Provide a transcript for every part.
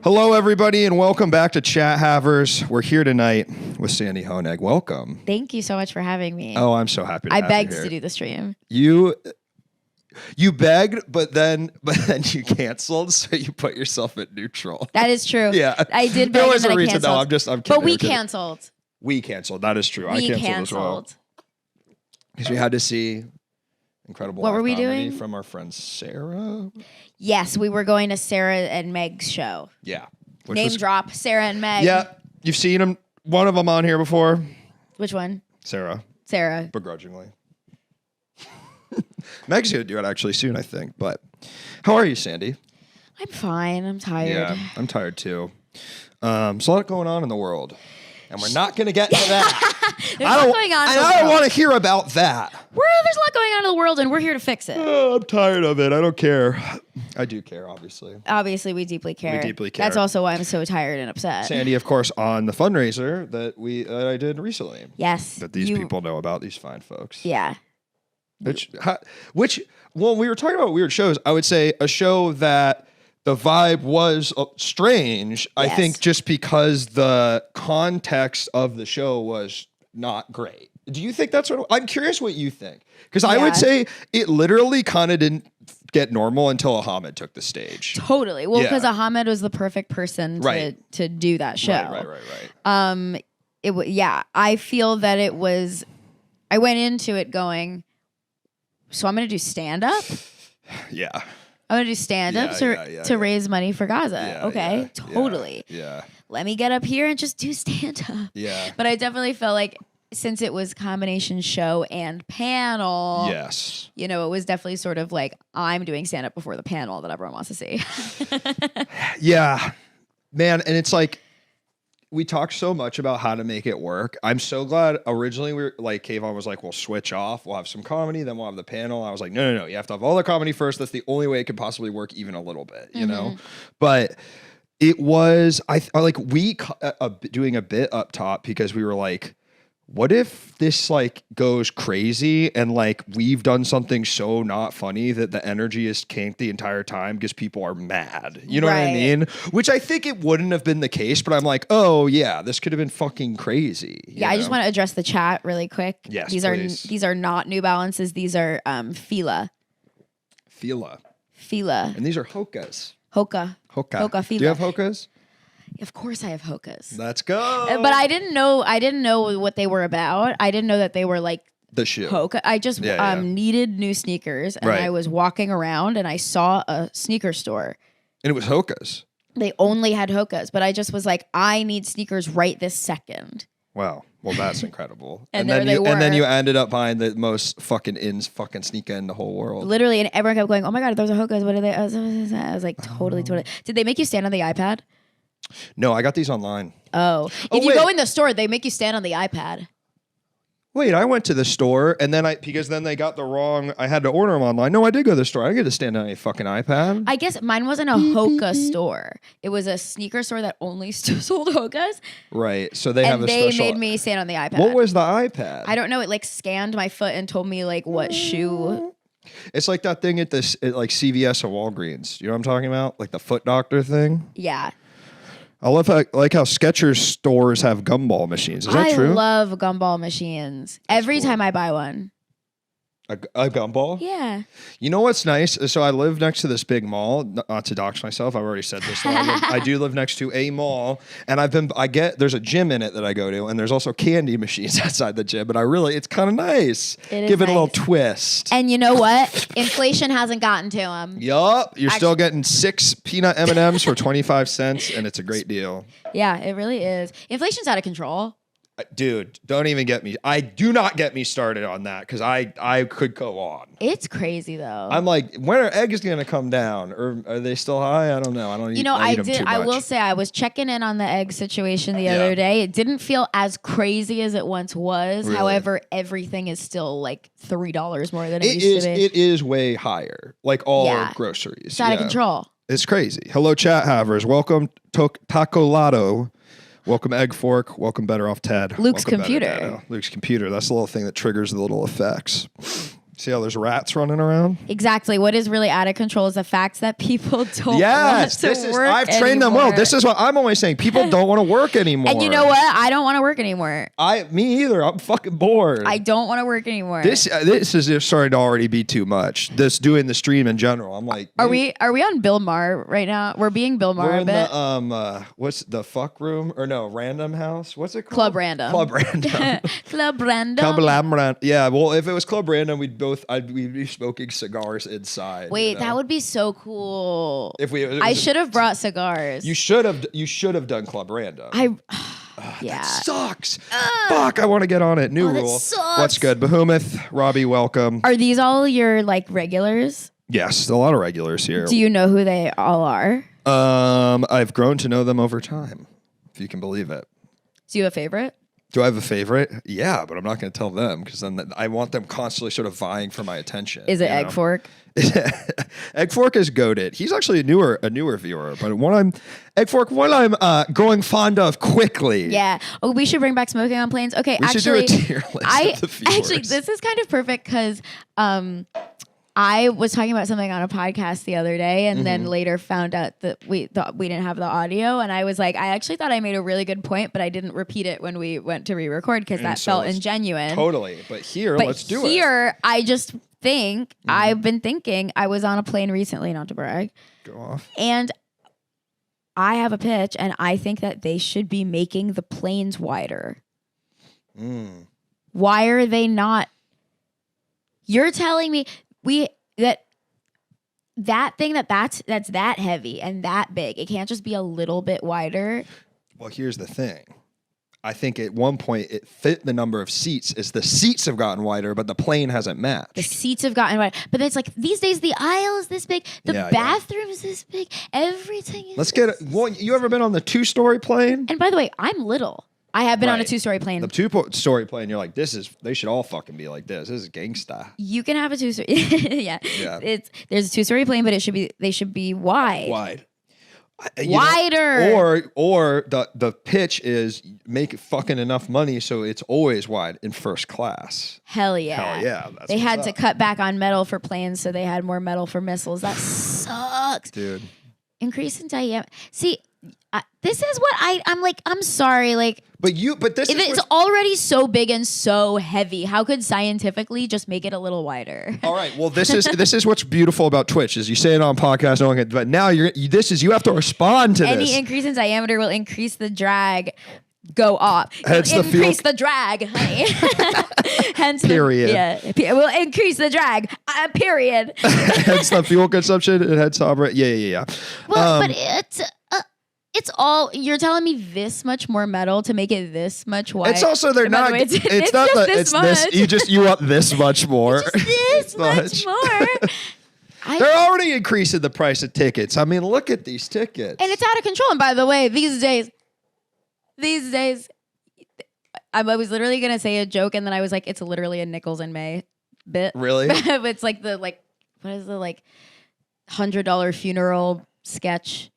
Hello, everybody, and welcome back to Chat Havers. We're here tonight with Sandy Honig. Welcome. Thank you so much for having me. Oh, I'm so happy to have you begged here. to do the stream. You begged, but then you canceled, so you put yourself at neutral. That is true. Yeah. I did beg There and was then a I reason. canceled. No, I'm kidding. But we I'm kidding. canceled. We canceled. That is true. I We canceled as well. canceled. Because we had to see incredible What live were we comedy doing? from our friend Sarah. Yes, we were going to Sarah and Meg's show. Yeah. Which Name was- drop, Sarah and Meg. Yeah. You've seen him, one of them on here before. Which one? Sarah. Sarah. Begrudgingly. Meg's going to do it actually soon, I think. But how are you, Sandy? I'm fine. I'm tired. Yeah, I'm tired too. There's a lot going on in the world. And we're not going to get into that. There's a lot going on in the I don't world. want to hear about that. There's a lot going on in the world, and we're here to fix it. Oh, I'm tired of it. I don't care. I do care, obviously. Obviously, we deeply care. We deeply care. That's also why I'm so tired and upset. When of course, on the fundraiser that I did recently. Yes. That these people know about, these fine folks. Yeah. Which, when we were talking about weird shows, I would say a show that the vibe was strange, I Yes. think just because the context of the show was not great. Do you think that's what... I'm curious what you think. Because I would say it literally kind of didn't get normal until Ahmed took the stage. Totally. Well, Yeah. because Ahmed was the perfect person to do that show. Right. Yeah, I feel that it was... I went into it going, so I'm going to do stand-up? Yeah. I'm going to do stand-up to raise money for Gaza. Okay, totally. Yeah. Let me get up here and just do stand-up. Yeah. But I definitely felt like since it was combination show and panel, Yes. you know, it was definitely sort of like I'm doing stand-up before the panel that everyone wants to see. Yeah. Man, and it's like we talked so much about how to make it work. I'm so glad originally we were like, Kayvon was like, we'll switch off. We'll have some comedy, then we'll have the panel. I was like, no. You have to have all the comedy first. That's the only way it could possibly work even a little bit, you know? But it was, doing a bit up top because we were like, what if this like goes crazy and like we've done something so not funny that the energy is canked the entire time because people are mad? You know what I mean? Which I think it wouldn't have been the case, but I'm like, oh yeah, this could have been fucking crazy. Yeah, I just want to address the chat really quick. Yes, these are not New Balances. These are Fila. Fila. And these are Hokas. Hoka. Hoka. Fila. Do you have Hokas? Of course I have Hokas. Let's go. But I didn't know what they were about. I didn't know that they were like the shoe. Hoka. I just needed new sneakers and I was walking around and I saw a sneaker store. And it was Hokas. They only had Hokas, but I just was like, I need sneakers right this second. Wow. Well, that's incredible. And then you ended up buying the most fucking sneaker in the whole world. Literally, and everyone kept going, oh my God, those are Hokas. What are they? I was like, totally. Did they make you stand on the iPad? No, I got these online. Oh. If you go in the store, they make you stand on the iPad. Wait, I went to the store and then because they got the wrong, I had to order them online. No, I did go to the store. I didn't get to stand on a fucking iPad. I guess mine wasn't a Hoka store. It was a sneaker store that only sold Hokas. Right. So they have a they special. made me stand on the iPad. What was the iPad? I don't know. It like scanned my foot and told me like what shoe. It's like that thing at like CVS or Walgreens. You know what I'm talking about? Like the foot doctor thing? Yeah. I love how Skechers stores have gumball machines. Is that true? I love gumball machines. Every time I buy one. A gumball? Yeah. You know what's nice? So I live next to this big mall. Not to dox myself, I've already said this. I do live next to a mall, and there's a gym in it that I go to, and there's also candy machines outside the gym. But it's kind of nice. Give it a little twist. And you know what? Inflation hasn't gotten to them. Yup, you're still getting 6 peanut M&Ms for 25 cents, and it's a great deal. Yeah, it really is. Inflation's out of control. Dude, don't even get me. Do not get me started on that because I could go on. It's crazy though. I'm like, when are eggs going to come down, or are they still high? I don't know. I don't. I will say I was checking in on the egg situation the other day. It didn't feel as crazy as it once was. Really? However, everything is still like $3 more than it used to be. It is way higher. Like all groceries. It's out of control. It's crazy. Hello, chat havers. Welcome to Tacolado. Welcome Egg Fork. Welcome Better Off Ted. Luke's Welcome computer. Luke's computer. That's the little thing that triggers the little effects. See how there's rats running around? Exactly. What is really out of control is the fact that people don't want to work I've trained them well. This is what I'm always saying. People don't want to work anymore. And you know what? I don't want to work anymore. Me either. I'm fucking bored. I don't want to work anymore. This is just starting to already be too much. This doing the stream in general. I'm like, are we on Bill Maher right now? We're being Bill Maher a bit. The what's the fuck room or no random house? What's it called? Club Random. Club Random. Club Random. Club Random. Yeah. Well, if it was Club Random, we'd be smoking cigars inside. Wait, that would be so cool. If I should have brought cigars. You should have done Club Random. Yeah. That sucks. Fuck, I want to get on it. New rule. Sucks. What's good? Behemoth, Robbie, welcome. Are these all your like regulars? Yes, a lot of regulars here. Do you know who they all are? I've grown to know them over time, if you can believe it. Do you have a favorite? Do I have a favorite? Yeah, but I'm not going to tell them because then I want them constantly sort of vying for my attention. Is it Egg Fork? Egg Fork is goated. He's actually a newer viewer, but one I'm growing fond of quickly. Yeah. Oh, we should bring back smoking on planes. Okay, we should do a tier list of the viewers. Actually, this is kind of perfect because I was talking about something on a podcast the other day and then later found out that we thought we didn't have the audio. And I was like, I actually thought I made a really good point, but I didn't repeat it when we went to re-record because that felt ingenuine. Totally. But let's do it. Here, I just think, I've been thinking, I was on a plane recently, not to brag. Go off. And I have a pitch and I think that they should be making the planes wider. Why are they not? You're telling me that thing that's that heavy and that big, it can't just be a little bit wider. Well, here's the thing. I think at one point it fit the number of seats as the seats have gotten wider, but the plane hasn't matched. The seats have gotten wider. But it's like these days the aisle is this big, the bathroom is this big, everything is Let's get it. Well, you ever been on the 2-story plane? And by the way, I'm little. I have been on a 2-story plane. The 2-story plane, you're like, they should all fucking be like this. This is gangsta. You can have a 2-story. yeah. There's a 2-story plane, but they should be wide. Wider. Or the pitch is make fucking enough money so it's always wide in first class. Hell yeah. They had to cut back on metal for planes, so they had more metal for missiles. That sucks. Dude. Increase in diameter. See, this is what I'm like, I'm sorry, like, but this if it's already so big and so heavy, how could scientifically just make it a little wider? All right. Well, this is what's beautiful about Twitch is you say it on podcast, but now you have to respond to Any this. increase in diameter will increase the drag. Go off. Increase the drag, honey. Hence period. It will increase the drag. Period. Hence the fuel consumption. It heads to yeah. Well, but it's all, you're telling me this much more metal to make it this much wider. It's also they're not. It's not just this much. You want this much more. This much more. They're already increasing the price of tickets. I mean, look at these tickets. And it's out of control. And by the way, these days, I was literally gonna say a joke, and then I was like, it's literally a Nichols and May bit. Really? It's like what is the $100 funeral sketch?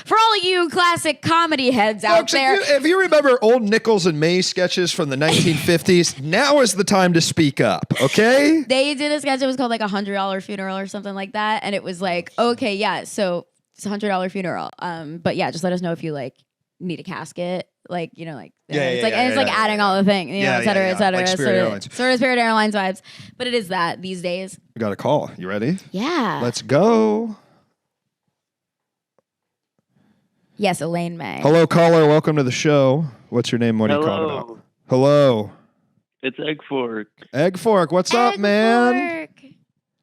For all of you classic comedy heads out there. If you remember old Nichols and May sketches from the 1950s, now is the time to speak up, okay? They did a sketch that was called like $100 funeral or something like that. And it was like, okay, yeah, so it's $100 funeral. But yeah, just let us know if you need a casket. It's adding all the things, et cetera, et cetera. Like Spirit Airlines. Sort of Spirit Airlines vibes. But it is that these days. We got a call. You ready? Yeah. Let's go. Yes, Elaine May. Hello, caller. Welcome to the show. What's your name? What are you calling about? Hello. It's Egg Fork. Egg Fork. What's up, man? Fork.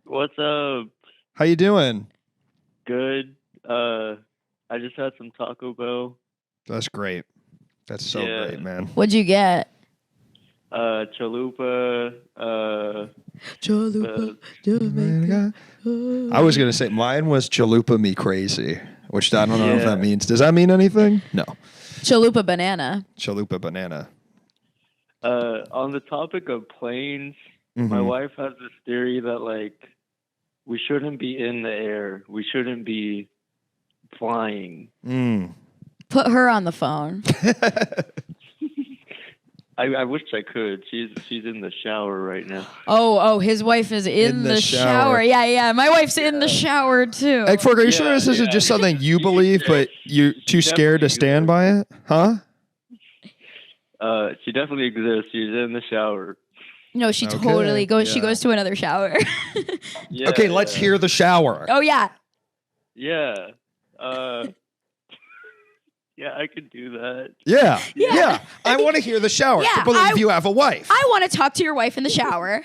What's up? How you doing? Good. I just had some Taco Bell. That's great. That's so great, man. What'd you get? Chalupa. Jamaica. I was gonna say mine was Chalupa Me Crazy, which I don't know if that means. Does that mean anything? No. Chalupa banana. Chalupa banana. On the topic of planes, my wife has this theory that we shouldn't be in the air. We shouldn't be flying. Put her on the phone. I wish I could. She's in the shower right now. Oh, his wife is in the shower. Yeah. My wife's in the shower too. Egg Fork, are you sure this isn't just something you believe, but you're too scared to stand by it? Huh? She definitely exists. She's in the shower. No, she totally goes. Yeah. She goes to another shower. Okay, let's hear the shower. Oh yeah. Yeah. Yeah, I could do that. Yeah. I want to hear the shower. Yeah, I believe you have a wife. I want to talk to your wife in the shower.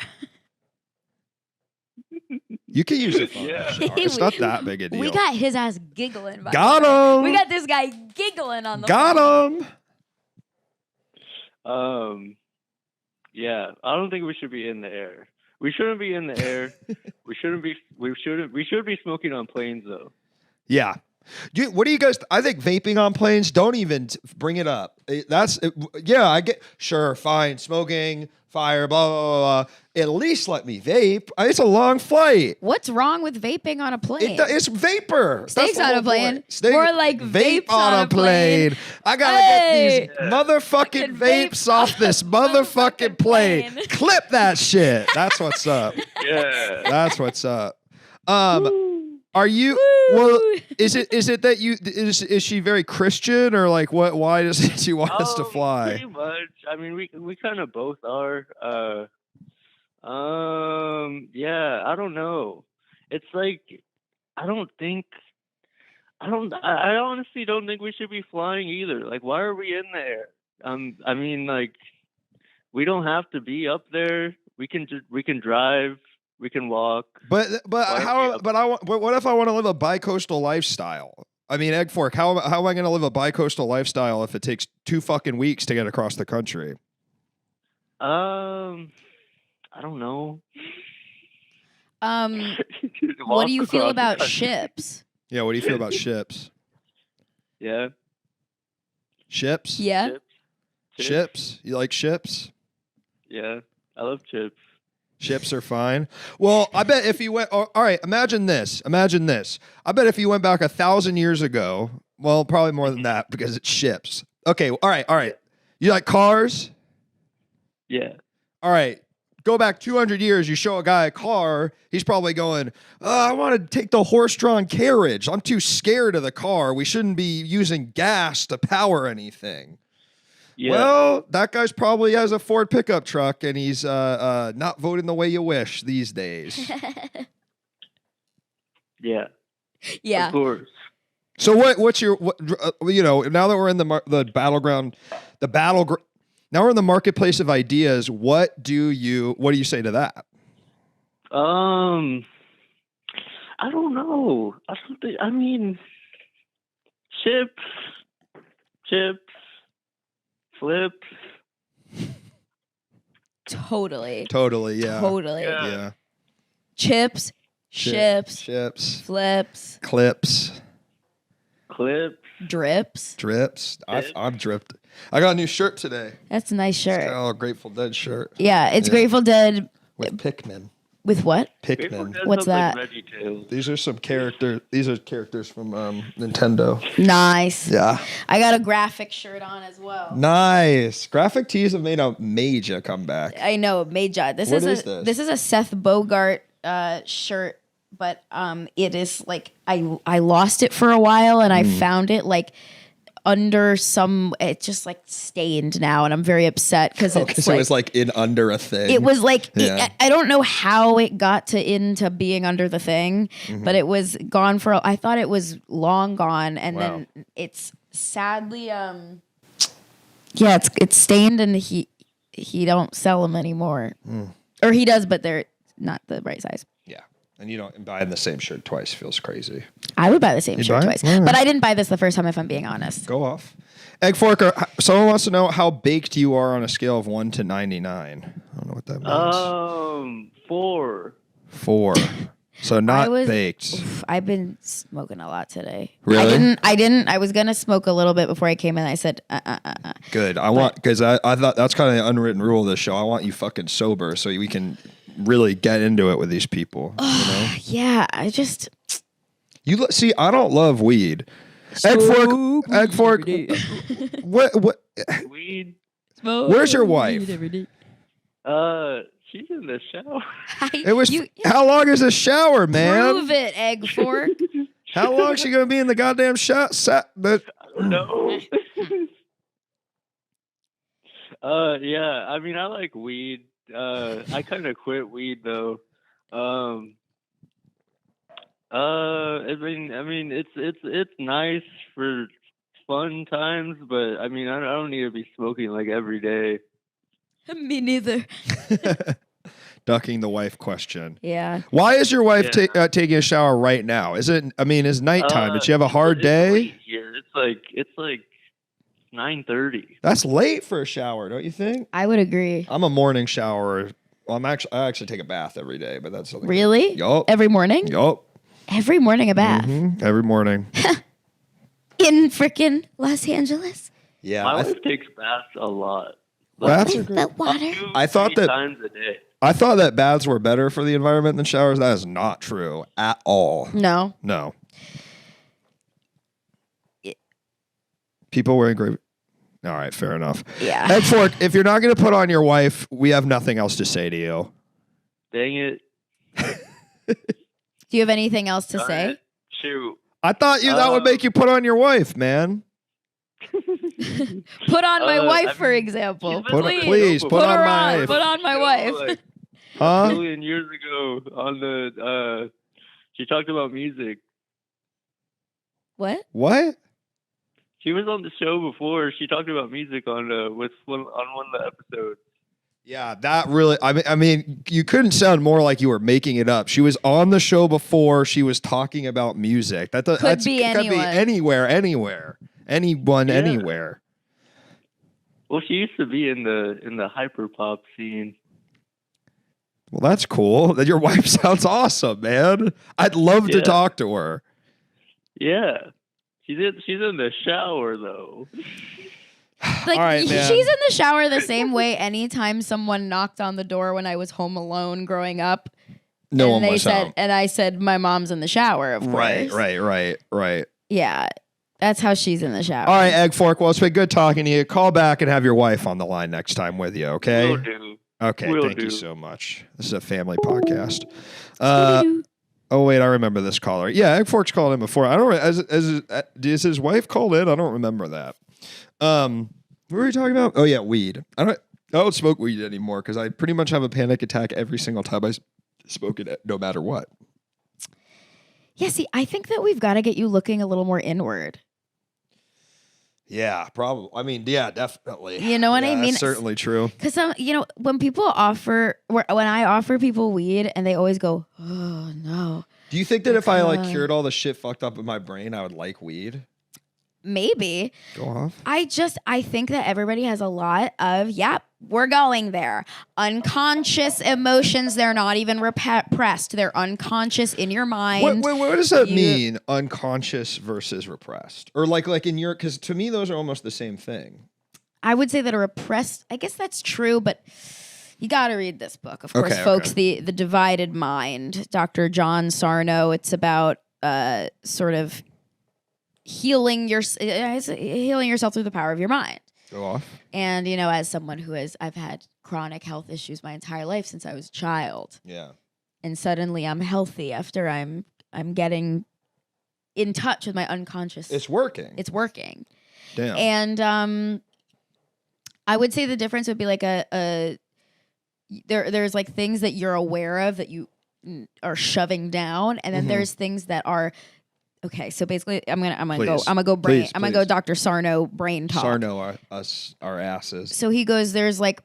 You can use it. It's not that big a deal. We got his ass giggling. Got him. We got this guy giggling on the Got phone. him. Yeah, I don't think we should be in the air. We shouldn't be in the air. We should be smoking on planes though. Yeah. What do you guys? I think vaping on planes. Don't even bring it up. I get sure, fine, smoking, fire, blah blah blah. Blah. At least let me vape. It's a long flight. What's wrong with vaping on a plane? It's vapor. Steaks on a plane. More like vapes on a plane. I gotta get these motherfucking vapes off this motherfucking plane. Clip that shit. That's what's up. Yeah. That's what's up. Are you? Well, is it that you is she very Christian or like what? Why does she want us to fly? Pretty much. I mean, we kind of both are. Yeah. I don't know. It's like I honestly don't think we should be flying either. Like, why are we in there? I mean, like, we don't have to be up there. We can drive. We can walk. But what if I want to live a bi-coastal lifestyle? I mean, Egg Fork, how am I going to live a bi-coastal lifestyle if it takes 2 fucking weeks to get across the country? I don't know. What do you feel about ships? Yeah, what do you feel about ships? Yeah. Ships? Yeah. Ships? You like ships? Yeah, I love chips. Ships are fine. Well, I bet if you went, all right, imagine this. I bet if you went back 1,000 years ago, well, probably more than that because it's ships. Okay, all right. You like cars? Yeah. All right. Go back 200 years, you show a guy a car, he's probably going, I want to take the horse-drawn carriage. I'm too scared of the car. We shouldn't be using gas to power anything. Yeah. Well, that guy's probably has a Ford pickup truck, and he's not voting the way you wish these days. Yeah. Yeah. Of course. So what's your now that we're in the battleground, now we're in the marketplace of ideas. What do you say to that? I don't know. I mean, chips, flips. Totally, yeah. Totally. Yeah. Chips, chips, flips, clips, drips. I'm dripped. I got a new shirt today. That's a nice shirt. It's got a Grateful Dead shirt. Yeah, it's Grateful Dead. With Pikmin. With what? Pikmin. What's that? Like These are some characters. These are characters from Nintendo. Nice. Yeah. I got a graphic shirt on as well. Nice. Graphic tees have made a major comeback. I know, major. This is a Seth Bogart shirt, but it is like I lost it for a while and I found it like under it's just like stained now, and I'm very upset because it was like in under a thing. It was like I don't know how it got into being under the thing, but it was gone I thought it was long gone, and then it's sadly it's stained, and he don't sell them anymore, or he does, but they're not the right size. Yeah. And you don't buy the same shirt twice feels crazy. I would buy the same shirt twice. But I didn't buy this the first time, if I'm being honest. Go off. Egg Forker, someone wants to know how baked you are on a scale of 1 to 99. I don't know what that means. 4. 4. So not baked. I've been smoking a lot today. Really? I didn't. I was going to smoke a little bit before I came in. I said, Good. Because I thought that's kind of the unwritten rule of this show. I want you fucking sober so we can really get into it with these people. Yeah, I just... See, I don't love weed. Egg Fork. What? Weed? Where's your wife? She's in the shower. It was. How long is a shower, man? Prove it, egg fork. How long is she gonna be in the goddamn shower? I don't know. Yeah. I mean, I like weed. I kind of quit weed though. I mean, it's nice for fun times, but I mean, I don't need to be smoking like every day. Me neither. Ducking the wife question. Yeah. Why is your wife taking a shower right now? Is it? I mean, it's nighttime. Did she have a hard day? Late here. It's like 9:30. That's late for a shower, don't you think? I would agree. I'm a morning shower. Well, I actually take a bath every day, but that's something. Really? Yup. Every morning? Yup. Every morning a bath. Every morning. In frickin' Los Angeles? Yeah. My wife takes baths a lot. Baths are great. The water? I thought 3 that times a day. I thought that baths were better for the environment than showers. That is not true at all. No. No. People wearing great. All right, fair enough. Yeah. Egg fork, if you're not going to put on your wife, we have nothing else to say to you. Dang it. Do you have anything else to say? Shoot. I thought that would make you put on your wife, man. Put on my wife, for example. Please put on my wife. Put on my wife. Like, Huh? a million years ago on the she talked about music. What? What? She was on the show before. She talked about music on one of the episodes. Yeah, that really. I mean, you couldn't sound more like you were making it up. She was on the show before. She was talking about music. Could be anywhere, anyone, anywhere. Well, she used to be in the hyper pop scene. Well, that's cool. That your wife sounds awesome, man. I'd love to talk to her. Yeah, she's in the shower though. Like, all right, man. She's in the shower the same way anytime someone knocked on the door when I was home alone growing up. No one was home. And I said, my mom's in the shower, of course. Right. Yeah, that's how she's in the shower. All right, Egg Fork. Well, it's been good talking to you. Call back and have your wife on the line next time with you, okay? Will do. Okay, Will thank do. you so much. This is a family podcast. Oh, wait, I remember this caller. Yeah, Egg Fork's called in before. I don't. Is his wife called in? I don't remember that. What were we talking about? Oh yeah, weed. I don't smoke weed anymore because I pretty much have a panic attack every single time I smoke it, no matter what. Yeah, see, I think that we've got to get you looking a little more inward. Yeah, probably. I mean, yeah, definitely. You know what I mean? That's certainly true. Because when I offer people weed and they always go, "Oh no." Do you think that if I cured all the shit fucked up in my brain, I would like weed? Maybe. Go off. I think that everybody has a lot of, we're going there. Unconscious emotions, they're not even repressed. They're unconscious in your mind. What does that mean? Unconscious versus repressed? Or like in your, because to me, those are almost the same thing. I would say that a repressed, I guess that's true, but you got to read this book. Of course, folks, The Divided Mind, Dr. John Sarno. It's about sort of healing yourself through the power of your mind. Go off. And as someone I've had chronic health issues my entire life since I was a child. Yeah. And suddenly I'm healthy after I'm getting in touch with my unconscious. It's working. Damn. And I would say the difference would be like there's like things that you're aware of that you are shoving down, and then there's things that are. Okay, so basically, I'm gonna go Dr. Sarno brain talk. Sarno our asses. So he goes, there's like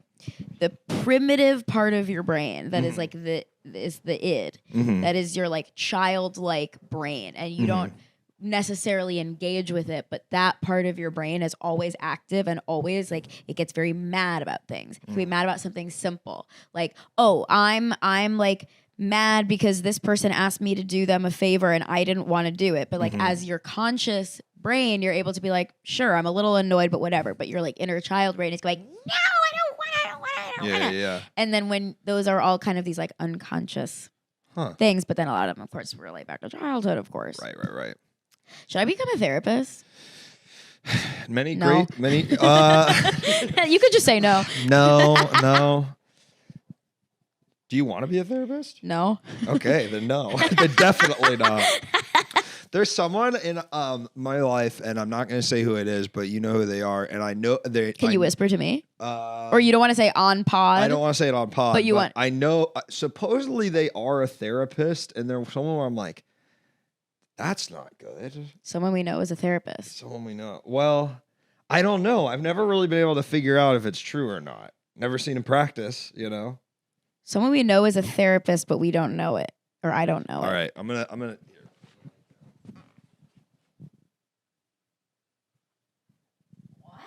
the primitive part of your brain that is like the id. That is your like childlike brain, and you don't necessarily engage with it, but that part of your brain is always active and always like it gets very mad about things. It can be mad about something simple, like, oh, I'm like mad because this person asked me to do them a favor and I didn't want to do it. But like as your conscious brain, you're able to be like, sure, I'm a little annoyed, but whatever. But your like inner child brain is going, no, I don't want to. Yeah. And then when those are all kind of these like unconscious things, but then a lot of them, of course, relate back to childhood, of course. Right. Should I become a therapist? Many No. great, many. You could just say no. No. Do you want to be a therapist? No. Okay, then no. Then definitely not. There's someone in my life, and I'm not going to say who it is, but you know who they are, and I know they. Can you whisper to me? Uh, Or you don't want to say on pod? I don't want to say it on pod, But you want- I know. Supposedly they are a therapist, and they're someone where I'm like, that's not good. Someone we know is a therapist. Someone we know. Well, I don't know. I've never really been able to figure out if it's true or not. Never seen him practice, you know. Someone we know is a therapist, but we don't know it, or I don't know it. All right, I'm gonna. Here. What?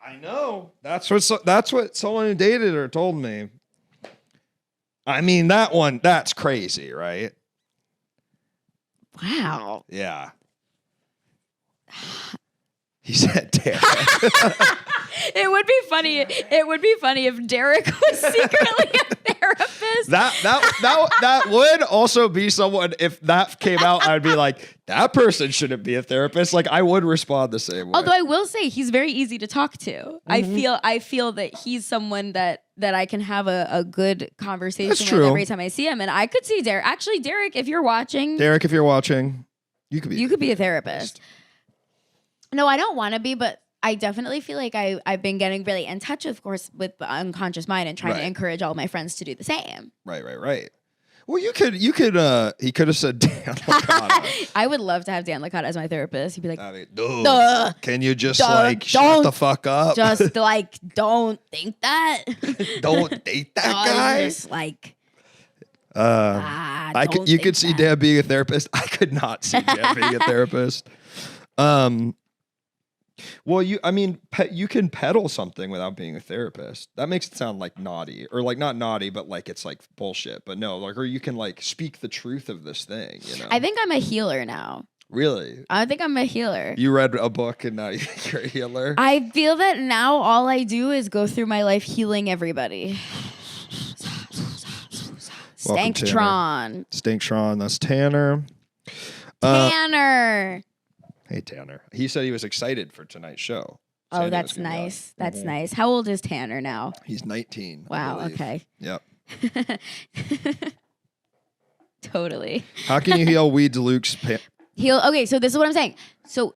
I know. That's what someone who dated her told me. I mean, that's crazy, right? Wow. Yeah. He said Derek. It would be funny. It would be funny if Derek was secretly a therapist. That would also be someone. If that came out, I'd be like, that person shouldn't be a therapist. Like, I would respond the same way. Although I will say he's very easy to talk to. I feel that he's someone that I can have a good conversation That's with true. every time I see him. And I could see Derek. Actually, Derek, if you're watching, Derek, if you're watching, you could be a therapist. No, I don't want to be, but I definitely feel like I've been getting really in touch, of course, with the unconscious mind and trying to encourage all my friends to do the same. Right. Well, you could. He could have said Dan Licata. I would love to have Dan Licata as my therapist. He'd be like, I mean, dude, Duh. can you just Duh, shut don't. the fuck up? just like, don't think that. Don't date that guy. Just like, You could see Dan being a therapist. I could not see Dan being a therapist. Well, you can peddle something without being a therapist. That makes it sound like naughty, or like not naughty, but like it's like bullshit. But no, like, or you can like speak the truth of this thing. You know, I think I'm a healer now. Really, I think I'm a healer. you read a book and now you think you're a healer. I feel that now all I do is go through my life healing everybody. Welcome, Stanktron. Stanktron, that's Tanner. Tanner. Hey, Tanner. He said he was excited for tonight's show. Oh, Sandy that's was gonna be on. nice. That's nice. How old is Tanner now? He's 19. I Wow. believe. Okay. Yep. Totally. How can you heal weed to Luke's? Okay, so this is what I'm saying. So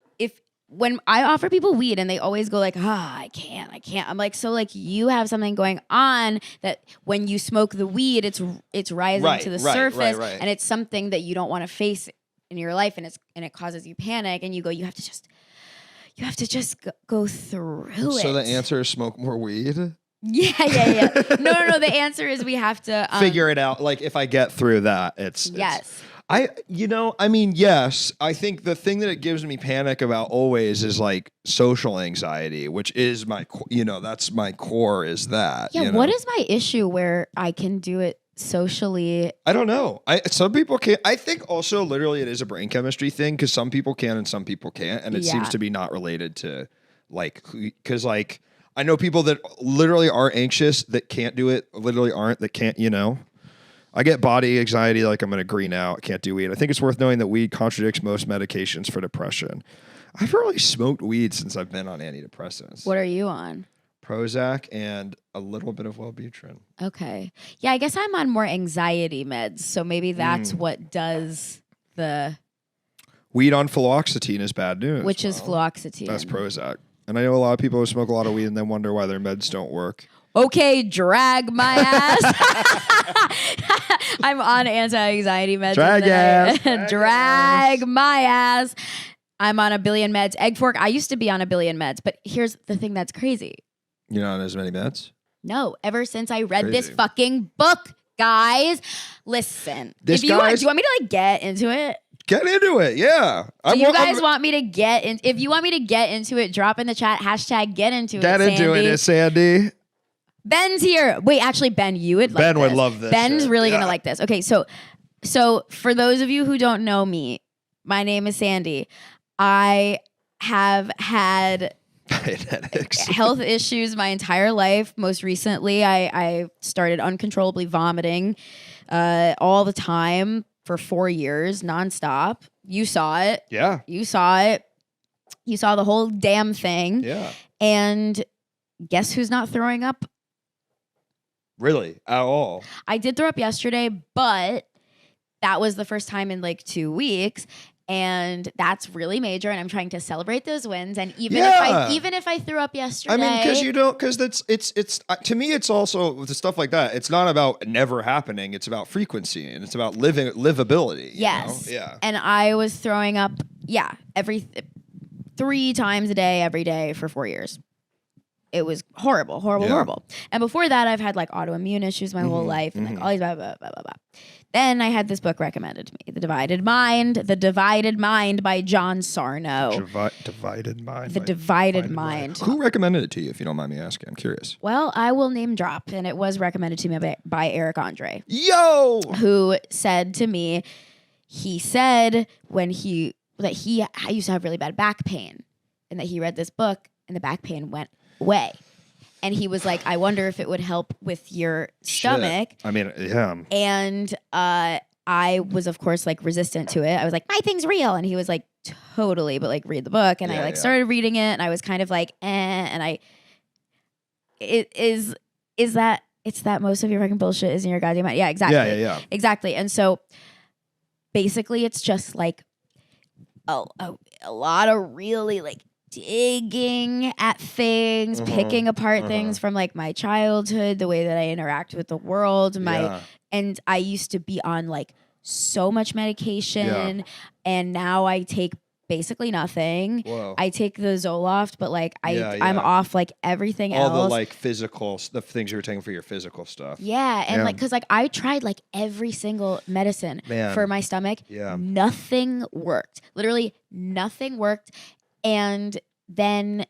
when I offer people weed and they always go like, I can't. I'm like, so like you have something going on that when you smoke the weed, it's rising to the surface, and it's something that you don't want to face in your life, and it causes you panic, and you have to just go through it. So the answer is smoke more weed? Yeah. No. The answer is we have to Figure it out. Like if I get through that, it's yes. Yes. I think the thing that it gives me panic about always is like social anxiety, which is that's my core is that. Yeah. What is my issue where I can do it socially? I don't know. Some people can't. I think also literally it is a brain chemistry thing because some people can and some people can't, and it seems to be not related to like because like I know people that literally are anxious that can't do it, literally aren't that can't. I get body anxiety like I'm going to green out. I can't do weed. I think it's worth knowing that weed contradicts most medications for depression. I've really smoked weed since I've been on antidepressants. What are you on? Prozac and a little bit of Wellbutrin. Okay. Yeah, I guess I'm on more anxiety meds, so maybe that's what does the... Weed on fluoxetine is bad news. Which is fluoxetine. That's Prozac. And I know a lot of people who smoke a lot of weed and then wonder why their meds don't work. Okay, drag my ass. I'm on anti-anxiety meds. Drag my ass. I'm on a billion meds. Egg fork. I used to be on a billion meds, but here's the thing that's crazy. You're not on as many meds? No, ever since I read this fucking book, guys. Listen. Do you want me to like get into it? Get into it, yeah. Do you guys want me to get in? If you want me to get into it, drop in the chat, #get into it, Get into it, Sandy. Ben's here. Wait, actually, Ben, you would like Ben this. would love this. Ben's really going to like this. Okay, so for those of you who don't know me, my name is Sandy. I have had health issues my entire life. Most recently, I started uncontrollably vomiting all the time for 4 years, nonstop. You saw it. Yeah. You saw it. You saw the whole damn thing. Yeah. And guess who's not throwing up? Really? At all? I did throw up yesterday, but that was the first time in like 2 weeks. And that's really major. And I'm trying to celebrate those wins. And even if I threw up yesterday, I mean, because it's to me, it's also with the stuff like that. It's not about never happening. It's about frequency and it's about livability. Yes. You know? Yeah. And I was throwing up, every 3 times a day, every day for 4 years. It was horrible. And before that, I've had like autoimmune issues my whole life and like all these blah, blah, blah, blah, blah. Then I had this book recommended to me, The Divided Mind by John Sarno. Divided Mind. The Divided Mind. Who recommended it to you, if you don't mind me asking? I'm curious. Well, I will name drop, and it was recommended to me by Eric Andre. Yo! Who said to me, he said that he used to have really bad back pain, and that he read this book and the back pain went away. And he was like, I wonder if it would help with your stomach. I mean, yeah. And I was, of course, like resistant to it. I was like, my thing's real. And he was like, totally, but like read the book. And I started reading it, and I was kind of like, and it's that most of your fucking bullshit is in your goddamn mind. Yeah, exactly. Yeah. Exactly. And so basically it's just like a lot of really like digging at things, picking apart things from like my childhood, the way that I interact with the world, and I used to be on like so much medication, and now I take basically nothing. Whoa. I take the Zoloft, but like I'm off like everything else. All the like the things you were taking for your physical stuff. Yeah, and like, cause like I tried like every single medicine for my stomach. Yeah. Nothing worked. Literally nothing worked. And then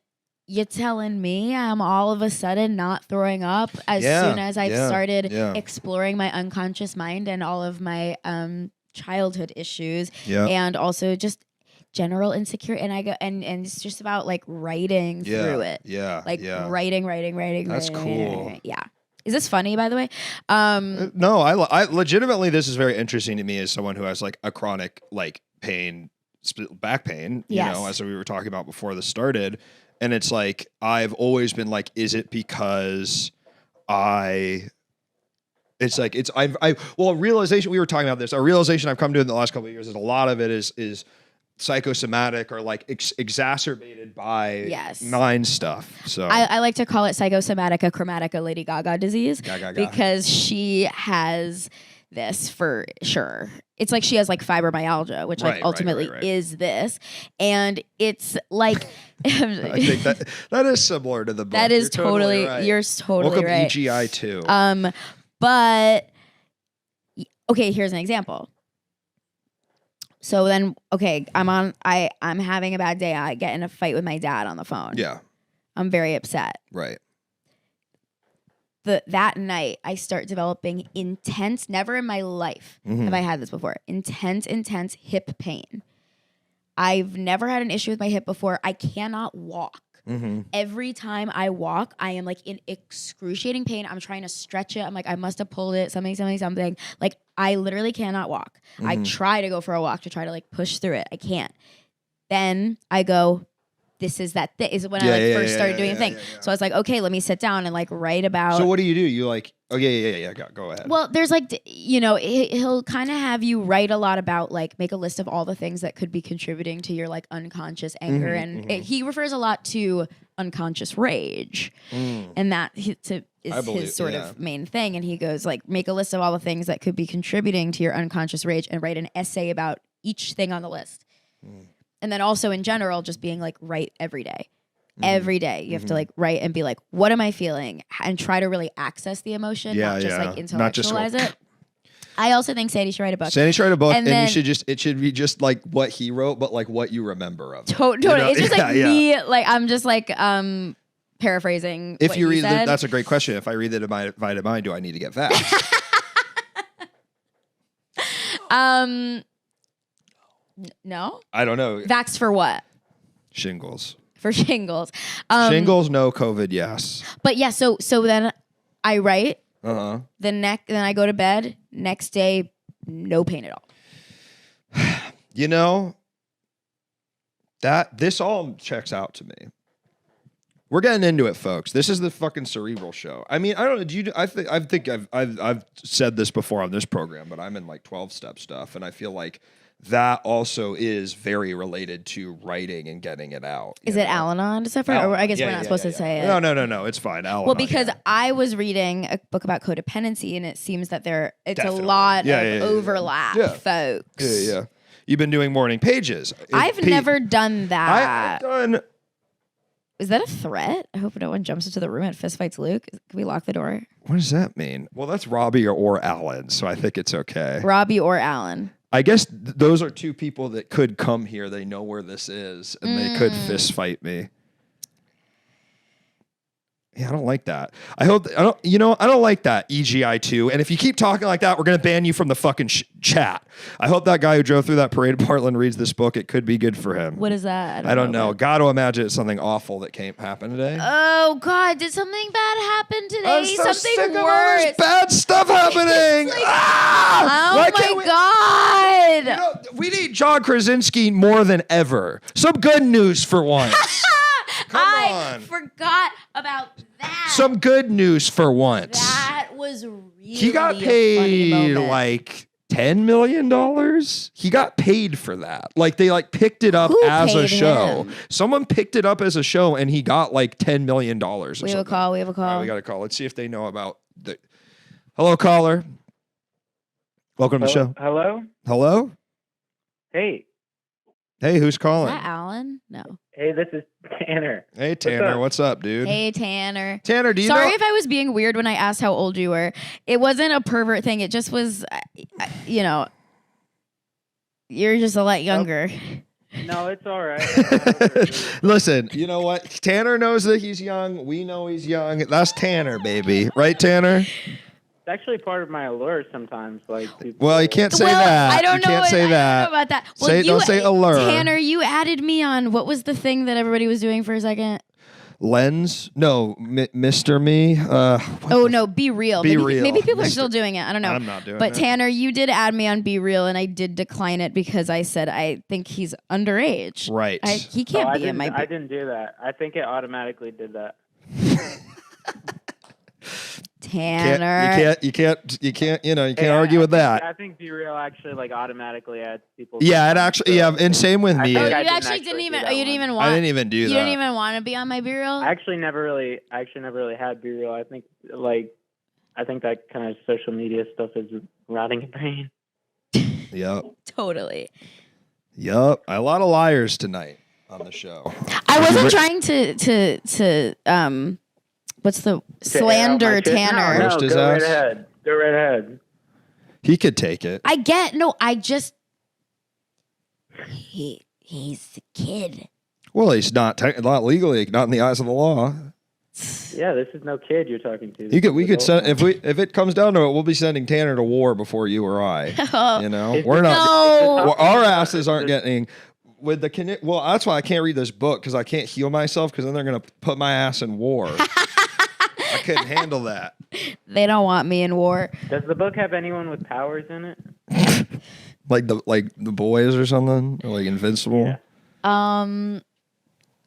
you're telling me I'm all of a sudden not throwing up as soon as I've started exploring my unconscious mind and all of my childhood issues and also just general insecurity. And I go and it's just about like writing through it. Writing. That's cool. Writing. Yeah. Is this funny, by the way? No, I legitimately, this is very interesting to me as someone who has like a chronic like pain, back pain, you know, as we were talking about before this started. And it's like, I've always been like, is it because realization, we were talking about this, a realization I've come to in the last couple of years is a lot of it is psychosomatic or like exacerbated by mind stuff. So I like to call it psychosomatica chromatica Lady Gaga disease because she has this for sure. It's like she has like fibromyalgia, which like ultimately is this, and it's like I think that is similar to the book. That is totally right. You're totally Welcome right. EGI too. But okay, here's an example. So then, okay, I'm having a bad day. I get in a fight with my dad on the phone. Yeah, I'm very upset. Right. That night, I start developing intense, never in my life have I had this before, intense hip pain. I've never had an issue with my hip before. I cannot walk. Every time I walk, I am like in excruciating pain. I'm trying to stretch it. I'm like, I must have pulled it, something. Like, I literally cannot walk. I try to go for a walk to try to like push through it. I can't. Then I go, this is that thing. Is when I first started doing a thing. So I was like, okay, let me sit down and like write about. So what do? You like, oh yeah. Go ahead. Well, there's like, you know, he'll kind of have you write a lot about like, make a list of all the things that could be contributing to your like unconscious anger. And he refers a lot to unconscious rage. And that is his sort of main thing. And he goes like, make a list of all the things that could be contributing to your unconscious rage and write an essay about each thing on the list. And then also in general, just being like, write every day. Every day. You have to like write and be like, what am I feeling? And try to really access the emotion, not just like intellectualize it. I also think Sandy should write a book. Sandy should write a book, and you should it should be just like what he wrote, but like what you remember of it. Totally. You know? It's just like me, like I'm just like paraphrasing. If you read that's a great question. If I read the Divided Mind, do I need to get vaxxed? No. I don't know. Vax for what? Shingles. For shingles. Shingles, no. COVID, yes. But yeah, so then I write. Then I go to bed. Next day, no pain at all. You know, this all checks out to me. We're getting into it, folks. This is the fucking cerebral show. I mean, I don't know. I think I've said this before on this program, but I'm in like 12-step stuff, and I feel like that also is very related to writing and getting it out. Is it Al-Anon stuff? Or I guess we're not supposed to say it. No. It's fine. Al-Anon, well, because I was reading a book about codependency, and it seems that it's definitely a lot of overlap, folks. Yeah. You've been doing morning pages. I've never done that. I've done. Is that a threat? I hope no one jumps into the room and fistfights Luke. Can we lock the door? What does that mean? Well, that's Robbie or Alan, so I think it's okay. Robbie or Alan. I guess those are two people that could come here. They know where this is, and they could fist fight me. Yeah, I don't like that. I don't like that, EGI2. And if you keep talking like that, we're going to ban you from the fucking chat. I hope that guy who drove through that parade of Portland reads this book. It could be good for him. What is that? I don't know. Got to imagine it's something awful that happened today. Oh, God. Did something bad happen today? I'm so something sick of all worse. this bad stuff happening. Oh, my God. We need John Krasinski more than ever. Some good news for once. I forgot about that. Some good news for once. That was really he got paid like $10 million. He got paid for that. Like they picked it up as a show. Him? Someone picked it up as a show and he got like $10 million. We have a call. All right, we got a call. Let's see if they know about the. Hello, caller. Welcome to the show. Hello. Hey, who's calling? Is that Alan? No. Hey, this is Tanner. Hey, Tanner. What's up, dude? Hey, Tanner. Tanner, do you know? Sorry if I was being weird when I asked how old you were. It wasn't a pervert thing. It just was, you're just a lot younger. No, it's all right. Listen, you know what? Tanner knows that he's young. We know he's young. That's Tanner, baby. Right, Tanner? It's actually part of my allure sometimes. Well, you can't say that. I don't know. You can't say that. I don't know about that. Well, don't say allure. Tanner, you added me on. What was the thing that everybody was doing for a second? Lens? No, Mr. Me. No, Be Real. Be Real. Maybe people are still doing it. I don't know. I'm not doing it. But Tanner, you did add me on Be Real, and I did decline it because I said I think he's underage. Right. He can't be in my. I didn't do that. I think it automatically did that. Tanner. You can't argue with that. I think Be Real actually automatically adds people. Yeah, it actually, and same with me. Oh, you actually didn't even want. I didn't even do that. You didn't even want to be on my Be Real? I actually never really had Be Real. I think that kind of social media stuff is rotting your brain. Yep. Totally. Yep. A lot of liars tonight on the show. I wasn't trying to what's the slander Tanner? No, go right ahead. Go right ahead. He could take it. He's a kid. Well, he's not legally, not in the eyes of the law. Yeah, this is no kid you're talking to. We could send if it comes down to it, we'll be sending Tanner to war before you or I. We're not. No. Our asses aren't getting. With the that's why I can't read this book because I can't heal myself because then they're gonna put my ass in war. I couldn't handle that. They don't want me in war. Does the book have anyone with powers in it? like the boys or something, or like Invincible. Yeah.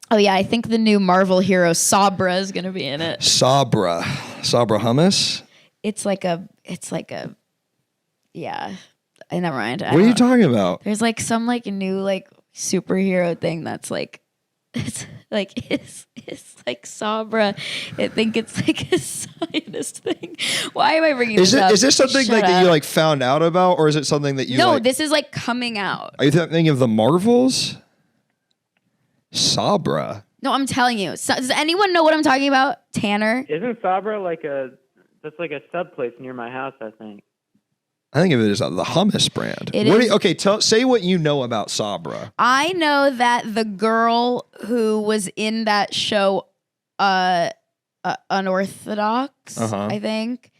Oh yeah, I think the new Marvel hero Sabra is gonna be in it. Sabra hummus. It's like a. Yeah. Never mind. What are you talking about? There's some new superhero thing that's it's like Sabra. I think it's a scientist thing. Why am I bringing this up? Is this something that you found out about, or is it something that you? No, this is coming out. Are you thinking of the Marvels? Sabra. No, I'm telling you. Does anyone know what I'm talking about? Tanner? Isn't Sabra that's like a sub place near my house? I think. I think of it as the hummus brand. Say what you know about Sabra. I know that the girl who was in that show, Unorthodox, I think.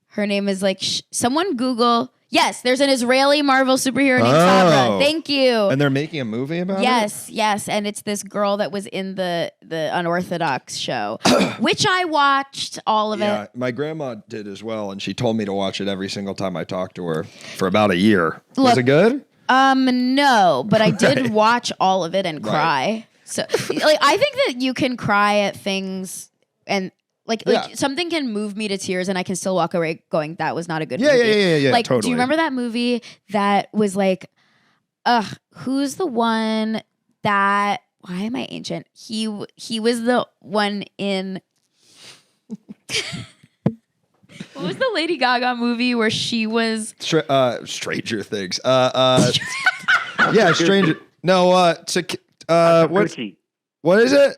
Her name is someone Google. Yes, there's an Israeli Marvel superhero named Sabra. Thank you. And they're making a movie about it? Yes. And it's this girl that was in the Unorthodox show, which I watched all of it. Yeah, my grandma did as well, and she told me to watch it every single time I talked to her for about a year. Was it good? No, but I did Right. watch all of it and Right. cry. So, like, I think that you can cry at things and like Yeah. something can move me to tears, and I can still walk away going, "That was not a good Yeah, movie." yeah. Like, Totally. do you remember that movie that was like, who's the one that? Why am I ancient? He was the one in. What was the Lady Gaga movie where she was? Stranger Things. Yeah, Stranger. No, House of what? Gucci. What is it?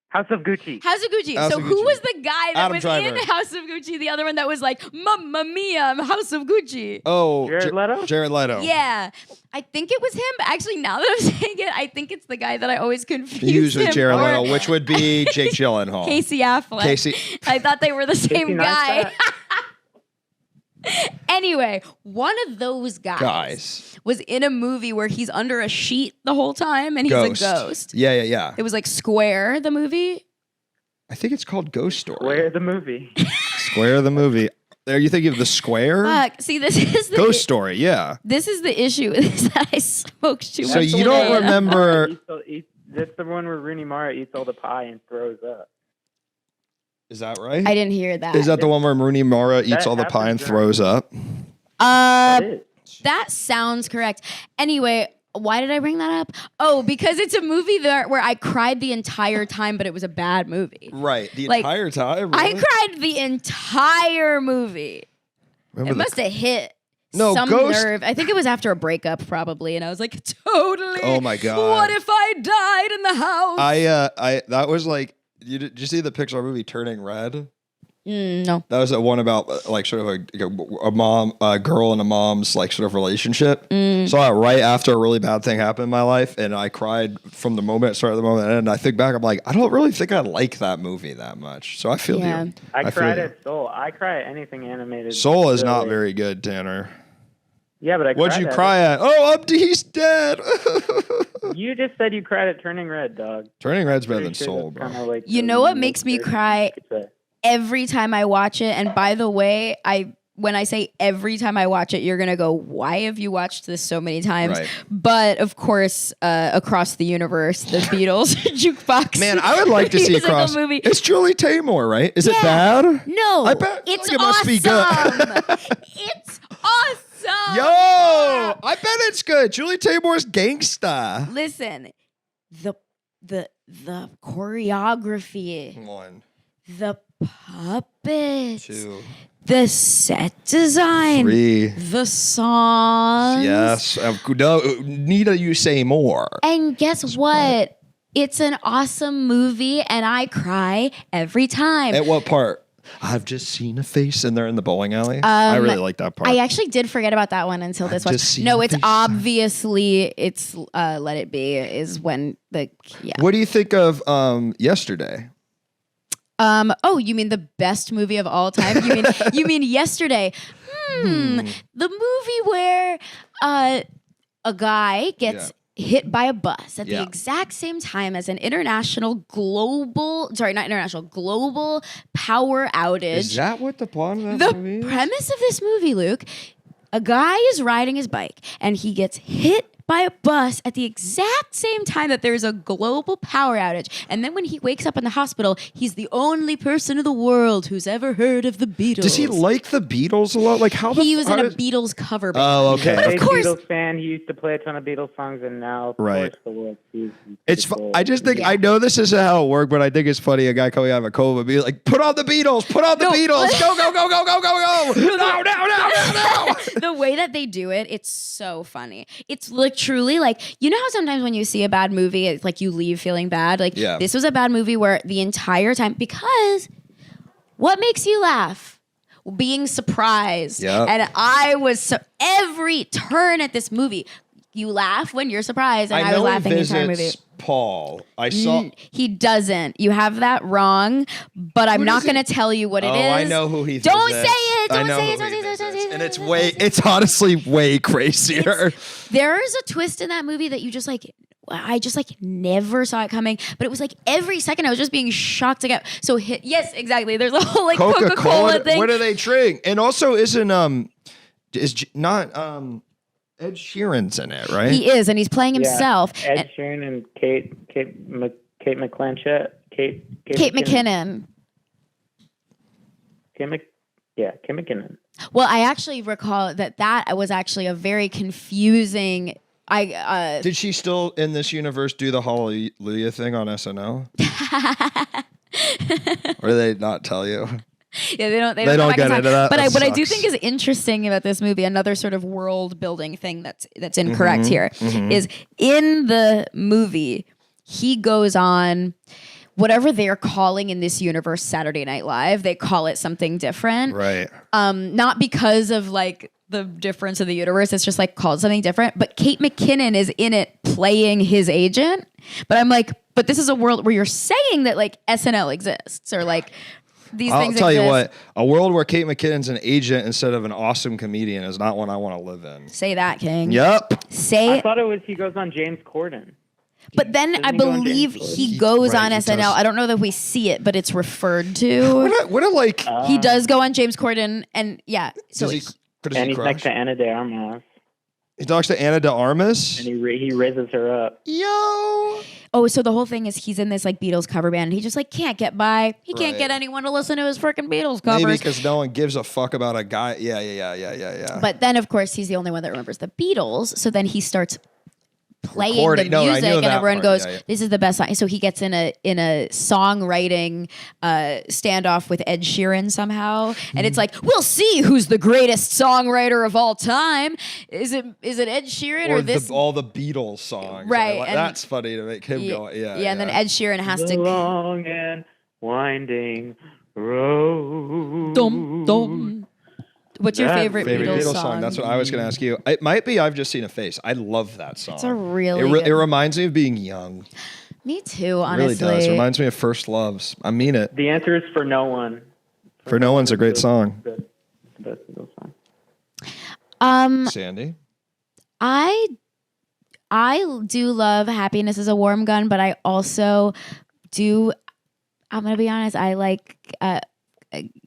House of Gucci. House of Gucci. House So of who Gucci. was the guy that Adam was Driver. in House of Gucci? The other one that was like, Mamma Mia, I'm House of Gucci. Oh, Jared Leto? Jared Leto. Yeah, I think it was him. But actually, now that I'm saying it, I think it's the guy that I always confuse He was with him Jared or Leto, which would be Jake Gyllenhaal. Casey Affleck. Casey. I thought they were the same Casey guy. Neistat? Anyway, one of those guys was in a movie where he's under a sheet the whole time and he's Ghost. a ghost. Yeah. It was like Square, the movie. I think it's called Ghost Story. Where the movie? Square the movie. Are you thinking of the Square? Fuck. See, this is the Ghost Story, yeah. This is the issue is that I smoked too much. So you don't today. remember? That's the one where Rooney Mara eats all the pie and throws up. Is that right? I didn't hear that. Is that the one where Rooney Mara eats That all the pie and happens throws up? That is. That sounds correct. Anyway, why did I bring that up? Oh, because it's a movie where I cried the entire time, but it was a bad movie. Right. The Like, entire time? I really? cried the entire movie. Remember It the- must have hit No, some Ghost- nerve. I think it was after a breakup, probably, and I was like, totally. Oh my God. What if I died in the house? I that was like, did you see the Pixar movie Turning Red? No. That was the one about like sort of a girl and a mom's like sort of relationship. Saw it right after a really bad thing happened in my life, and I cried from the moment it started to the moment it ended. I think back, I'm like, I don't really think I like that movie that much. So I feel Yeah. you. I feel cried you. at Soul. I cry at anything animated. Soul is not Really. very good, Tanner. Yeah, but I What'd cried you at cry at? Oh, Updee's dead. it. You just said you cried at Turning Red, dog. Turning Red's better Pretty than sure Soul, that's bro. kinda like You the know what most makes me dirty cry? you could say. Every time I watch it, and by the way, when I say every time I watch it, you're gonna go, "Why have you watched this so many times?" Right. But of course, across the universe, the Beatles jukebox. Man, I would like to see musical across. movie. It's Julie Taymor, right? Is it Yeah. bad? No, I bet it's like, it must be good. awesome. It's awesome. Yo, I bet it's good. Julie Taymor's gangsta. Listen, the choreography, 1, the puppets, 2, the set design, 3. the songs. Yes. No, Nita, you say more. And guess what? It's an awesome movie, and I cry every time. At what part? I've just seen a face in there in the bowling alley. I really like that part. I actually did forget about that one until this I've one. just seen No, a it's face. obviously Let It Be is when What do you think of Yesterday? Oh, you mean the best movie of all time? You mean Yesterday? The movie where a guy gets hit by a bus at the Yeah. exact same time as an global power outage. Is that what the plot of that The movie is? premise of this movie, Luke, a guy is riding his bike and he gets hit by a bus at the exact same time that there's a global power outage. And then when he wakes up in the hospital, he's the only person in the world who's ever heard of the Beatles. Does he like the Beatles a lot? Like how He was in a does- Beatles cover band. Oh, okay. But of Big course- Beatles fan. He used to play a ton of Beatles songs, and now, of Right. course, the world sees. It's. I just think I know this isn't how it worked, but I think it's funny. A guy coming out of a coma be like, "Put on the Beatles! Put on the No. Beatles! Go go go go go go go! No! The way that they do it, it's so funny. It's like truly like, you know how sometimes when you see a bad movie, it's like you leave feeling bad? Like Yeah. this was a bad movie where the entire time, because what makes you laugh? Being surprised. Yep. And I was every turn at this movie, you laugh when you're surprised, and I, was know laughing he the entire visits movie. Paul. I saw. He doesn't. You have that wrong, but I'm Who not does he- going to tell you what it is. Oh, I know who he. Don't visits. say it. I Don't know say who it. Don't he say it. Don't visits. say it. And it's way. It's honestly way crazier. There is a twist in that movie that you just like. I just like never saw it coming, but it was like every second I was just being shocked again. So yes, exactly. There's a whole like Coca-Cola thing. What do they drink? And also, isn't is not Ed Sheeran's in it, right? He is, and he's playing himself. Ed Sheeran and Kate McClinchett. Kate McKinnon. Kate McKinnon. Well, I actually recall that was actually a very confusing. Did she still in this universe do the Hallelujah thing on SNL? Or do they not tell you? Yeah, they don't get into that. But That what I do sucks. think is interesting about this movie, another sort of world building thing that's incorrect here, is in the movie he goes on whatever they're calling in this universe Saturday Night Live. They call it something different, Right. Not because of like the difference of the universe. It's just like called something different. But Kate McKinnon is in it playing his agent. But I'm like, but this is a world where you're saying that like SNL exists or like these I'll things tell you exist. what, a world where Kate McKinnon's an agent instead of an awesome comedian is not one I want to live in. Say that, King. Yep. I thought it was he goes on James Corden. But then Doesn't I he go on believe James Corden? he goes Right, on he SNL. does. I don't know that we see it, but it's referred to. What a like. He does go on James Corden, and yeah. So does he? Does And he he's crush? next to Anna de Armas. He talks to Anna de Armas. And he raises her up. Yo. so the whole thing is he's in this like Beatles cover band, and he just like can't get by. He can't Right. get anyone to listen to his freaking Beatles Maybe covers. because no one gives a fuck about a guy. Yeah. But then, of course, he's the only one that remembers the Beatles. So then he starts playing Recording. the No, I music, knew and that everyone part. goes, Yeah. "This is the best song." So he gets in a songwriting standoff with Ed Sheeran somehow, and it's like, "We'll see who's the greatest songwriter of all time. Is it Ed Sheeran or this?" all the Beatles songs. Right, and- that's funny to make him go. Yeah. and then Ed Sheeran has The to. long and winding road. Dum dum. What's your That's favorite favorite Beatles, Beatles song. That's what I was going to ask you. It might be I've Just Seen a Face. I love that song. It's a really It good- reminds me of being young. Me too, It honestly. really does. It reminds me of first loves. I mean it. The answer is For No One. For No One's a great song. The best Beatles song. Sandy. I do love Happiness is a Warm Gun, but I also do. I'm gonna be honest. I like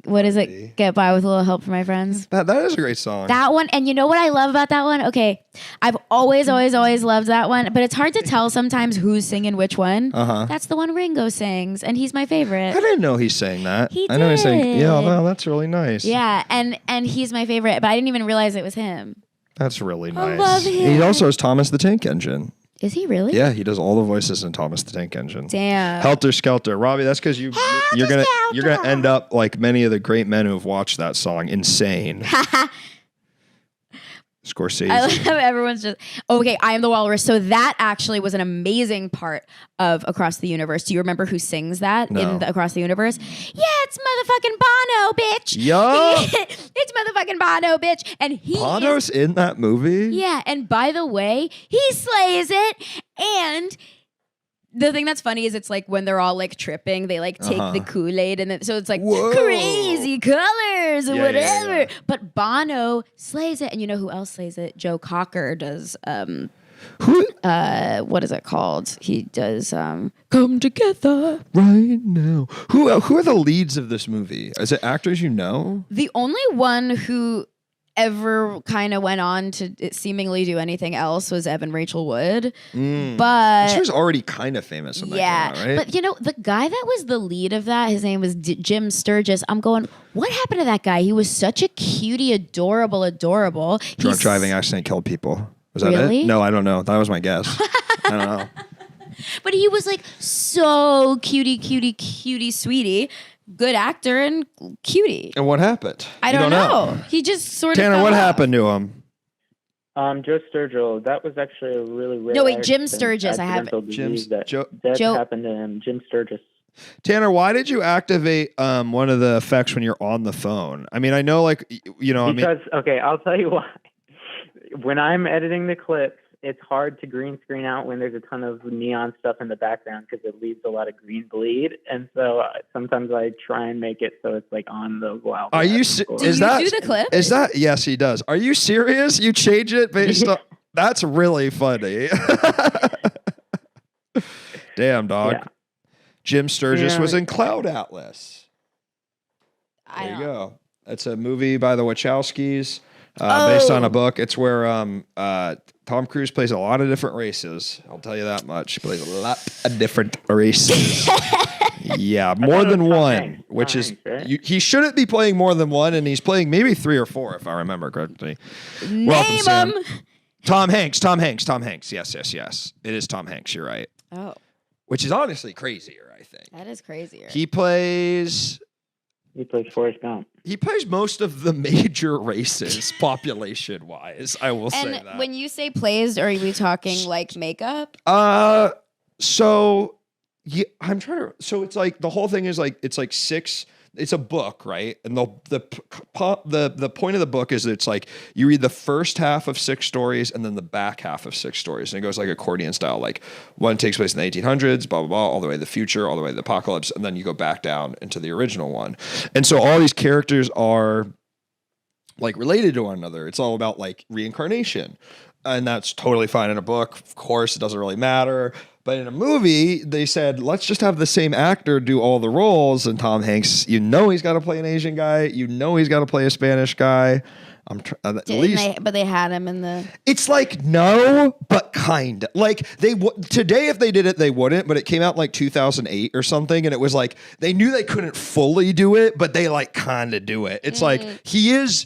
what is it? Get By with a Little Help from My Friends. That is a great song. That one, and you know what I love about that one? Okay, I've always loved that one, but it's hard to tell sometimes who's singing which one. That's the one Ringo sings, and he's my favorite. I didn't know he sang that. He I know he sang. did. Yeah, well, that's really nice. Yeah, and he's my favorite, but I didn't even realize it was him. That's really I nice. love He him. also is Thomas the Tank Engine. Is he really? Yeah, he does all the voices in Thomas the Tank Engine. Damn. Helter Skelter, Robbie. That's because you're gonna end up like many of the great men who have watched that song, insane. Scorsese. I love how everyone's just okay. I Am the Walrus. So that actually was an amazing part of Across the Universe. Do you remember who sings that No. in the Across the Universe? Yeah, it's motherfucking Bono, bitch. Yo! It's motherfucking Bono, bitch. And he Bono's is, in that movie. yeah. And by the way, he slays it. And the thing that's funny is it's like when they're all like tripping, they like take the Kool-Aid and then so it's like Whoa. crazy colors or Yeah, whatever. yeah. But Bono slays it. And you know who else slays it? Joe Cocker does Who? what is it called? He does Come Together. Right now. Who are the leads of this movie? Is it actors you know? The only one who ever kind of went on to seemingly do anything else was Evan Rachel Wood. But She was already kind of famous when that came out, right? But you know, the guy that was the lead of that, his name was Jim Sturgis. I'm going, what happened to that guy? He was such a cutie, adorable. Drunk driving accident killed people. Was that Really? it? No, I don't know. That was my guess. I don't know. But he was like so cutie, sweetie. Good actor and cutie. And what happened? I You don't know. He just sort of Tanner, fell what off. happened to him? Joe Sturgill. That was actually a really rare. No, wait, Jim accident- Sturgis, I have- accidental disease that Joe- happened to him. Jim Sturgis. Tanner, why did you activate one of the effects when you're on the phone? I mean, I know, like, you know, Because okay, I'll tell you why. When I'm editing the clips, it's hard to green screen out when there's a ton of neon stuff in the background because it leaves a lot of green bleed, and so sometimes I try and make it so it's like on the wild. Are you? Do Is you that? do the clip? Is that? Yes, he does. Are you serious? You change it based on? That's really funny. Damn, dog. Yeah. Jim Sturgis Yeah. was in Cloud Atlas. I There you don't- go. That's a movie by the Wachowskis. based on a book. It's where Tom Cruise plays a lot of different races. I'll tell you that much. He plays a lot of different races. Yeah, more than one, which is right? he shouldn't be playing more than one, and he's playing maybe 3 or 4 if I remember correctly. Name Welcome, Sam. him. Tom Hanks. Yes. It is Tom Hanks. You're right. Oh, Which is honestly crazier, I think. that is crazier. He plays Forrest Gump. He plays most of the major races population wise. I will say that. And when you say plays, are we talking like makeup? So yeah, I'm trying to. So it's like the whole thing is like it's like 6. It's a book, right? And the point of the book is that it's like you read the first half of 6 stories and then the back half of 6 stories, and it goes like accordion style. Like one takes place in the 1800s, blah blah blah, all the way to the future, all the way to the apocalypse, and then you go back down into the original one. And so all these characters are like related to one another. It's all about like reincarnation, and that's totally fine in a book. Of course, it doesn't really matter. But in a movie, they said, let's just have the same actor do all the roles. And Tom Hanks, he's got to play an Asian guy. He's got to play a Spanish guy. At least, but they had him in the. It's like no, but kind of like today. If they did it, they wouldn't. But it came out like 2008 or something, and it was like they knew they couldn't fully do it, but they like kind of do it. It's like he is.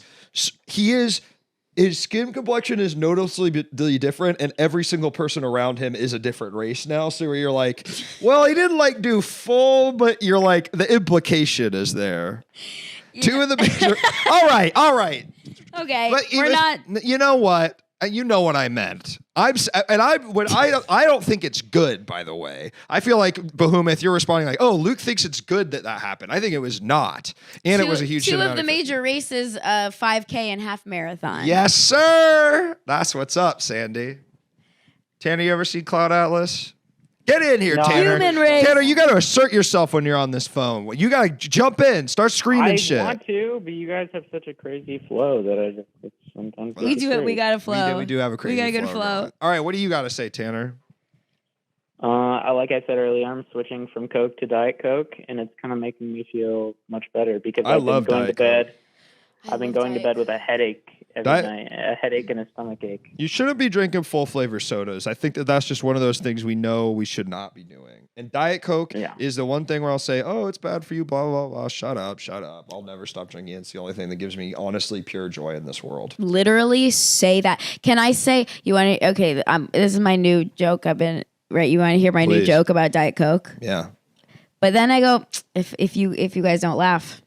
His skin complexion is noticeably different, and every single person around him is a different race now. So you're like, well, he didn't like do full, but you're like, the implication is there. Yeah. 2 of the major. All right. Okay, but we're not. You know what? You know what I meant. I don't think it's good. By the way, I feel like Behemoth, you're responding like, "Oh, Luke thinks it's good that happened." I think it was not, and it was a huge. 2 of the major races, 5K and half marathon. Yes, sir. That's what's up, Sandy. Tanner, you ever seen Cloud Atlas? Get in here, No. Tanner. Human race. Tanner, you got to assert yourself when you're on this phone. You got to jump in, start screaming shit. I want to, but you guys have such a crazy flow that I just sometimes. We do it. We got to flow. We do have a crazy. We got a good flow. Going. All right, what do you got to say, Tanner? Like I said earlier, I'm switching from Coke to Diet Coke, and it's kind of making me feel much better because I've been going to bed. I've been going to bed with a headache every night, a headache and a stomach ache. You shouldn't be drinking full flavor sodas. I think that's just one of those things we know we should not be doing. And Diet Coke is the one thing where I'll say, oh, it's bad for you, blah, blah, blah. Shut up. I'll never stop drinking it. It's the only thing that gives me, honestly, pure joy in this world. Literally say that. Can I say, you want to, okay, this is my new joke. You want to hear my new joke about Diet Coke? Yeah. But then I go, if you guys don't laugh,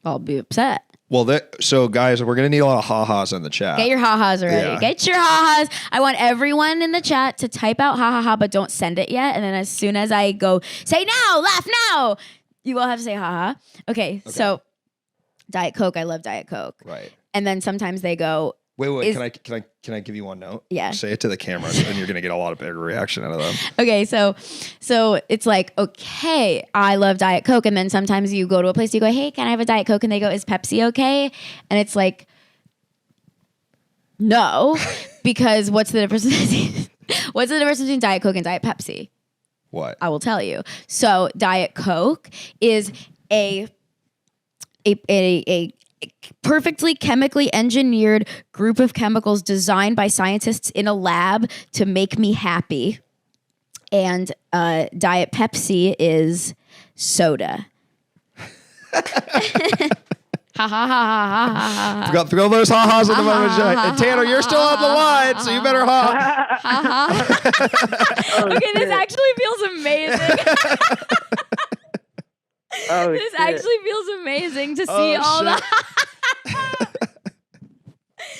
I'll be upset. Well, so guys, we're going to need a lot of ha-has in the chat. Get your ha-has ready. Yeah. Get your ha-has. I want everyone in the chat to type out ha-ha-ha, but don't send it yet. And then as soon as I go, say now, laugh now, you will have to say ha-ha. Okay, so Diet Coke, I love Diet Coke. Right. And then sometimes they go, Wait, can I give you one note? Yeah. Say it to the camera and you're going to get a lot of bigger reaction out of them. Okay, so it's like, okay, I love Diet Coke. And then sometimes you go to a place, you go, hey, can I have a Diet Coke? And they go, is Pepsi okay? And it's like, no, because what's the difference between Diet Coke and Diet Pepsi? What? I will tell you. So Diet Coke is a perfectly chemically engineered group of chemicals designed by scientists in a lab to make me happy. And Diet Pepsi is soda. Ha ha ha ha ha ha. Forgot throw those ha-has in the moment. And Tanner, you're still on the line, so you better ha. Okay, this actually feels amazing. This actually feels amazing to see all the.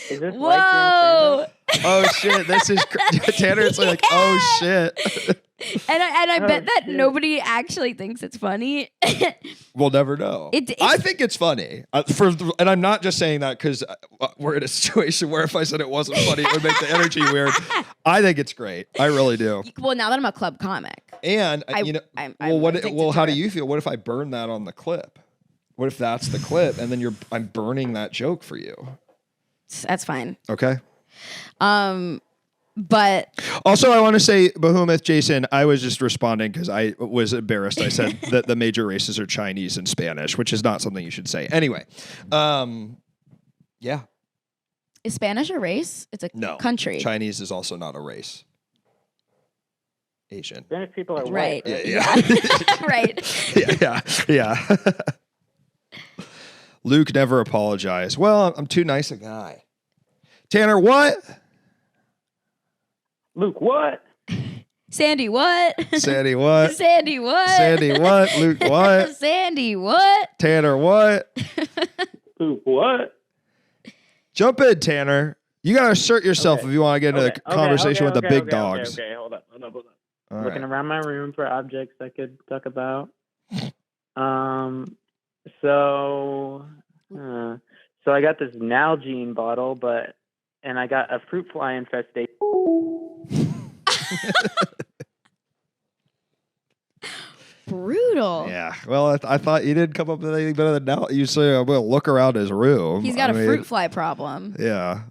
Is this Whoa! Oh shit! This is Tanner. It's like, oh shit. And I bet that nobody actually thinks it's funny. We'll never know. I think it's funny. And I'm not just saying that because we're in a situation where if I said it wasn't funny, it would make the energy weird. I think it's great. I really do. Well, now that I'm a club comic. And how do you feel? What if I burn that on the clip? What if that's the clip and then I'm burning that joke for you? That's fine. Okay. But also, I want to say, Behemoth, Jason, I was just responding because I was embarrassed. I said that the major races are Chinese and Spanish, which is not something you should say. Anyway, yeah. Is Spanish a race? It's a No. country. Chinese is also not a race. Asian. Spanish people are Right. white. Yeah. Right. Yeah. Luke never apologized. Well, I'm too nice a guy. Tanner, what? Luke, what? Sandy, what? Sandy, what? Sandy, what? Sandy, what? Luke, what? Sandy, what? Tanner, what? Luke, what? Jump in, Tanner. You got to assert yourself Okay. if you want to get into Okay, a conversation with the big okay, dogs. Okay, hold up. All Looking right. around my room for objects I could talk about. So I got this Nalgene bottle, and I got a fruit fly infestation. Brutal. Yeah. Well, I thought you didn't come up with anything better than now. You say, I'm going to look around his room. He's got a fruit fly problem. Yeah.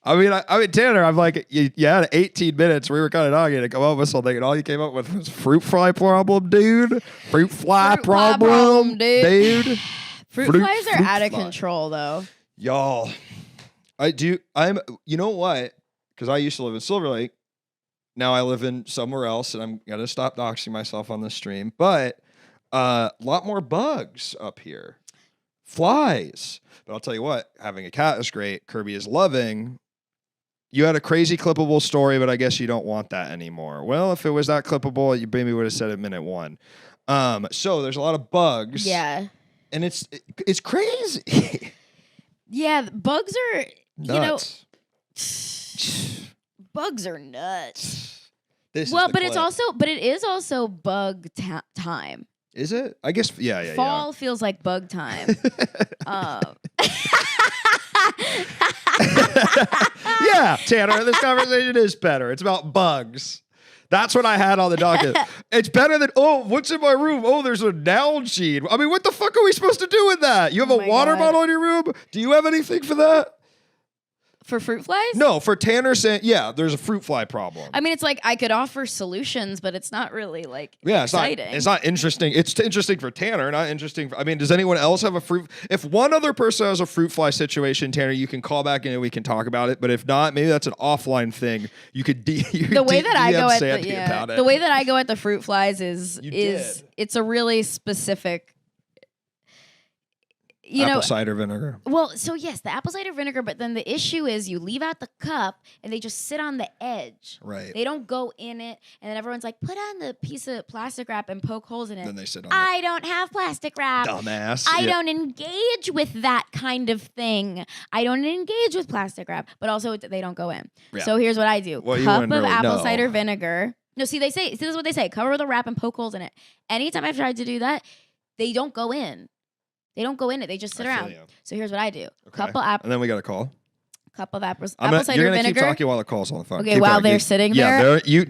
I mean, Tanner, I'm like, you had 18 minutes. We were kind of dogging to come up with something, and all you came up with was fruit fly problem, dude. Fruit fly Fruit fly problem, problem, dude. Fruit Flies are out of fly. control, though. Y'all, you know what? Because I used to live in Silver Lake. Now I live in somewhere else, and I'm going to stop doxing myself on this stream. But a lot more bugs up here. Flies. But I'll tell you what, having a cat is great. Kirby is loving. You had a crazy clippable story, but I guess you don't want that anymore. Well, if it was that clippable, you maybe would have said it minute one. So there's a lot of bugs. Yeah. And it's crazy. Yeah, bugs are, Nuts. bugs are nuts. This Well, is the but it's clip. it is also bug time. Is it? I guess, yeah. Fall feels like bug time. Yeah, Tanner, this conversation is better. It's about bugs. That's what I had on the docket. It's better than, what's in my room? Oh, there's a Nalgene. I mean, what the fuck are we supposed to do with that? You have Oh a my water God. bottle in your room? Do you have anything for that? For fruit flies? No, for Tanner saying, yeah, there's a fruit fly problem. I mean, it's like I could offer solutions, but it's not really like Yeah, exciting. It's not interesting. It's interesting for Tanner, not interesting. Does anyone else have a fruit? If one other person has a fruit fly situation, Tanner, you can call back in and we can talk about it. But if not, maybe that's an offline thing. You could the way that I go at Sandy about it. the way that I go at the fruit flies is did. it's a really specific. Apple cider vinegar. Well, so yes, the apple cider vinegar, but then the issue is you leave out the cup and they just sit on the edge. Right. They don't go in it, and then everyone's like, put on the piece of plastic wrap and poke holes in it. Then they sit on I don't have plastic wrap. dumbass. I Yeah. don't engage with that kind of thing. I don't engage with plastic wrap, but also they don't go in. Yeah. So here's what I do. Well, you Cup of wouldn't really apple know. cider vinegar. No, see, this is what they say. Cover the wrap and poke holes in it. Anytime I've tried to do that, they don't go in. They don't go in it. They just sit I feel around. you. So here's what I do. Okay. Cup And then we got a call. of apple You're cider gonna vinegar. keep talking while the call's on the phone. Okay, Keep while going. they're sitting Yeah, there. you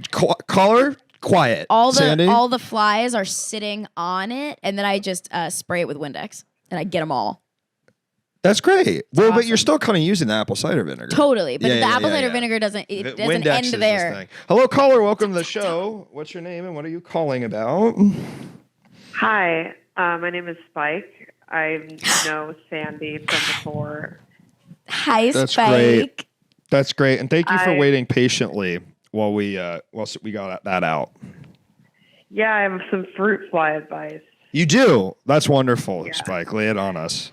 caller, quiet. Sandy. all the flies are sitting on it, and then I just spray it with Windex, and I get them all. That's great. Well, but you're awesome. still kind of using the apple cider vinegar. Totally, but Yeah, the yeah, apple yeah, cider yeah. vinegar doesn't Windex end is this there. thing. Hello, caller. Welcome to the show. What's your name and what are you calling about? Hi, my name is Spike. I know Sandy from before. Hi, That's Spike. great. That's great, and thank you for I- waiting patiently while we got that out. Yeah, I have some fruit fly advice. You do. That's wonderful, Yeah. Spike. Lay it on us.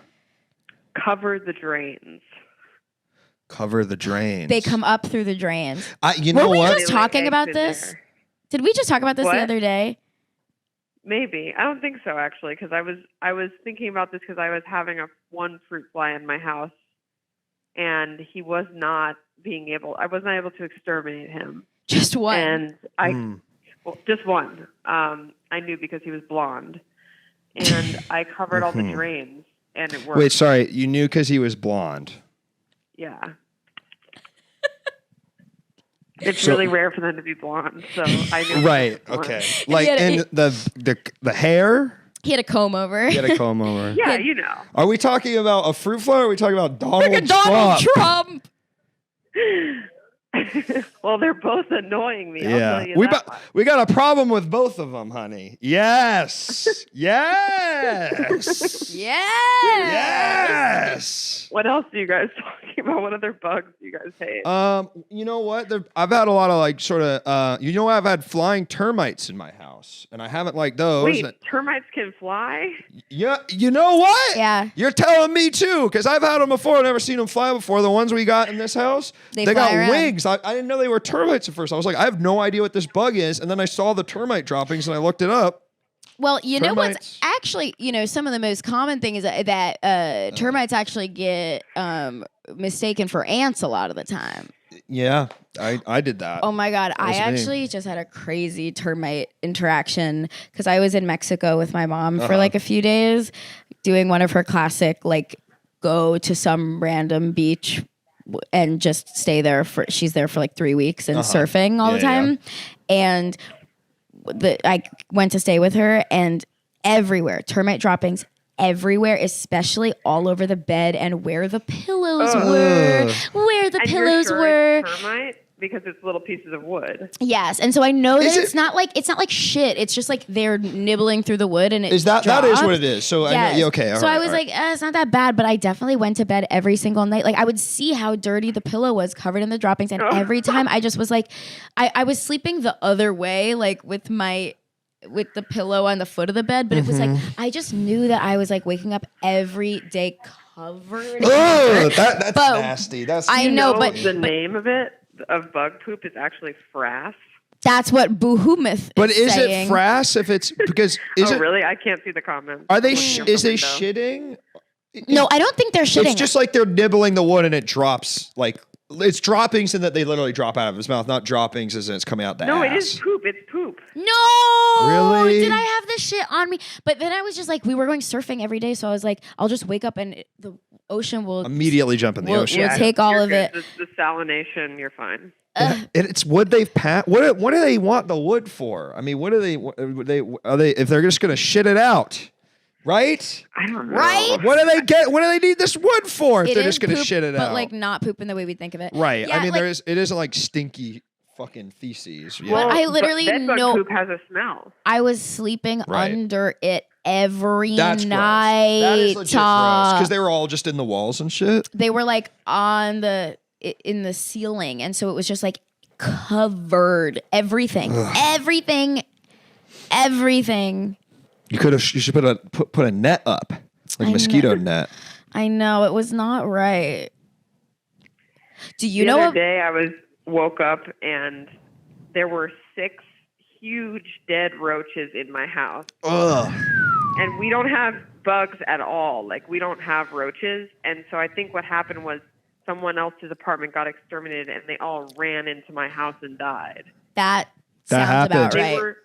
Cover the drains. Cover the drains. They come up through the drains. You Were know we what? just They lay talking eggs about in this? there. Did we just talk about this What? the other day? Maybe. I don't think so actually, because I was thinking about this because I was having one fruit fly in my house, and he was not I was not able to exterminate him, Just one. and well, just one. I knew because he was blonde, and I covered all the drains, and it worked. Wait, sorry. You knew because he was blonde. Yeah. It's So- really rare for them to be blonde, so I knew. Right. he was blonde. Okay. Like, had a- and the hair. He had a comb over. He had a comb over. Yeah, you know. Are we talking about a fruit fly? Or are we talking about Donald Look at Donald Trump? Trump. Well, they're both annoying me. I'll tell you we that much. we got a problem with both of them, honey. Yes, yes, yes. What else are you guys talking about? What other bugs do you guys hate? You know what? I've had a lot of like sort of I've had flying termites in my house, and I haven't liked those. Wait, termites can fly? Yeah, you know what? Yeah. You're telling me too, because I've had them before. I've never seen them fly before. The ones we got in this house, They got fly around. wings. I didn't know they were termites at first. I was like, I have no idea what this bug is, and then I saw the termite droppings, and I looked it up. Well, you know Termites. what's actually, some of the most common thing is that termites actually get mistaken for ants a lot of the time. Yeah, I did that. Oh my God. I was me. actually just had a crazy termite interaction because I was in Mexico with my mom for like a few days doing one of her classic, like, go to some random beach and just stay there she's there for like 3 weeks and surfing all the time. And I went to stay with her, and everywhere, termite droppings everywhere, especially all over the bed and where the pillows were. Where the And pillows you're sure were. it's termite? Because it's little pieces of wood. Yes, and so I know that Is it's not like shit. It's just like they're nibbling through the wood, and it Is that dropped. is what it is? So Yes. I know, yeah, okay. So I was like, it's not that bad, but I definitely went to bed every single night. Like I would see how dirty the pillow was, covered in the droppings, and every time I just was like, I was sleeping the other way, like with the pillow on the foot of the bed, but it was like I just knew that I was like waking up every day covered. oh, that's But nasty. That's I know, but the name of bug poop is actually frass. that's what Boohoomuth But is is saying. it frass if it's because is Oh, it really? I can't see the comments. are they I'm looking out is the they window. shitting? No, I don't think they're shitting. It's just like they're nibbling the wood and it drops like it's droppings in that they literally drop out of his mouth, not droppings as in it's coming out the No, ass. it is poop. It's poop. No, Really? did I have this shit on me? But then I was just like, we were going surfing every day, so I was like, I'll just wake up and the ocean will Immediately jump in the We'll- ocean. we'll take all You're of good. it. The salination, you're fine. It's wood they've pat. What do they want the wood for? I mean, what are they if they're just gonna shit it out, right? I don't know. Right? What do they get? What do they need this wood for if It they're is just gonna poop, shit it but out? like not poop in the way we think of it. Right. Yeah, I mean, like, it isn't like stinky fucking feces. Yeah. Well, I literally bedbug know- poop has a smell. I was sleeping Right. under it every That's night. gross. That is legit gross because they were all just in the walls and shit. They were like in the ceiling, and so it was just like covered everything. You should put a net up, like I mosquito know. net. I know it was not right. Do you The know? other day I woke up and there were 6 huge dead roaches in my house. Ugh. And we don't have bugs at all. Like, we don't have roaches. And so I think what happened was someone else's apartment got exterminated and they all ran into my house and died. That sounds happened. about They right.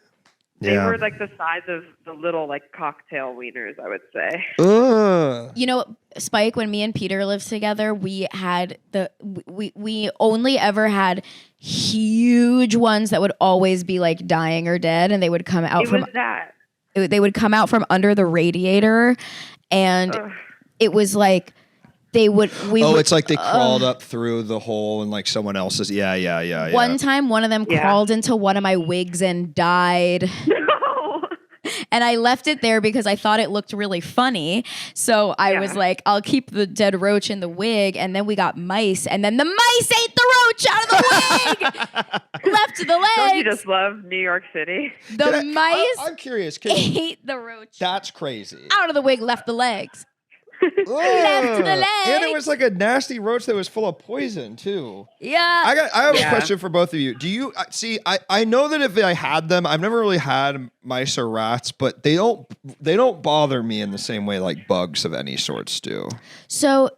They were like the size of the little like cocktail wieners, I would say. Ugh. You know, Spike, when me and Peter lived together, we had we only ever had huge ones that would always be like dying or dead, and they would come out It from was that. they would come out from under the radiator, and Ugh. it was like we would It's like they crawled up through the hole and like someone else's. Yeah. One time, one of them Yeah. crawled into one of my wigs and died. No. And I left it there because I thought it looked really funny. So I Yeah. was like, I'll keep the dead roach in the wig. And then we got mice. And then the mice ate the roach out of the wig. Left the Don't you legs. just love New York City? The mice I'm curious. 'Cause ate the roach that's crazy. out of the wig, left the legs. Ugh. Left the And it legs. was like a nasty roach that was full of poison too. Yeah. I have a Yeah. question for both of you. Do you see? I know that if I had them, I've never really had mice or rats, but they don't bother me in the same way like bugs of any sorts do. So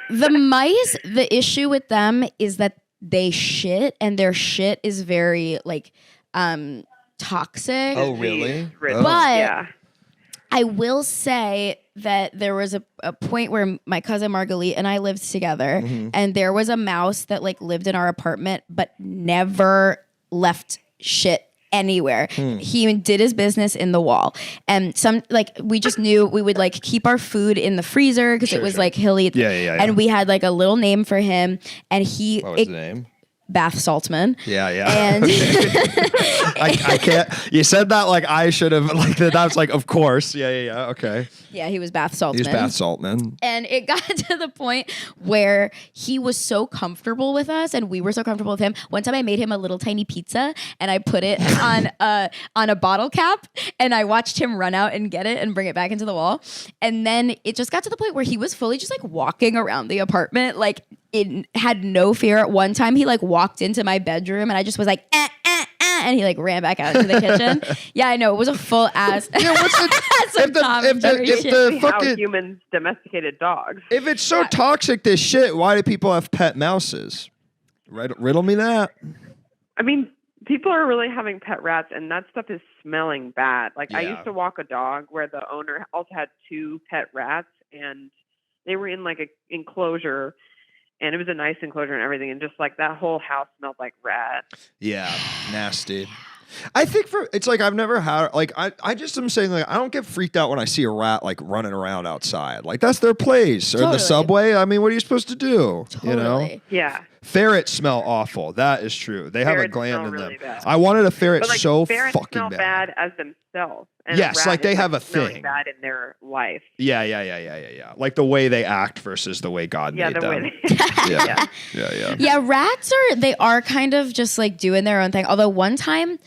the mice, the issue with them is that they shit, and their shit is very like toxic. Oh, really? Rich. But- yeah. I will say that there was a point where my cousin Margalit and I lived together, and there was a mouse that like lived in our apartment but never left shit anywhere. He did his business in the wall. And we just knew we would like keep our food in the freezer because it was like hilly. Yeah. And we had like a little name for him. And What was the name? Bath Saltman. Yeah. And I can't. You said that like I should have. Like that's like, of course. Yeah. Okay. yeah, he was Bath Saltman. He's Bath Saltman. And it got to the point where he was so comfortable with us and we were so comfortable with him. One time I made him a little tiny pizza and I put it on a bottle cap and I watched him run out and get it and bring it back into the wall. And then it just got to the point where he was fully just like walking around the apartment. Like it had no fear. At one time he like walked into my bedroom and I just was like, and he like ran back out into the kitchen. Yeah, I know. It was a full ass. Yeah, what's if the how fucking humans domesticated dogs. if it's so toxic this shit, why do people have pet mouses? Riddle me that. I mean, people are really having pet rats, and that stuff is smelling bad. Like I Yeah. used to walk a dog where the owner also had 2 pet rats, and they were in like a enclosure. And it was a nice enclosure and everything. And just like that whole house smelled like rat. Yeah, nasty. I think it's like I've never had like I just am saying like I don't get freaked out when I see a rat like running around outside. Like that's their place or the Totally. subway. I mean, what are you supposed to do? Totally. You know? Yeah. Ferrets smell awful. That is true. They have a Ferrets gland smell in really them. bad. I wanted a ferret But like so ferrets fucking smell bad as themselves. And Yes, a rat like they is, have a smelling thing. bad in their life. Yeah. Like the way they act versus the way God Yeah, made the them. way they Yeah. Yeah, rats are kind of just like doing their own thing. Although one time,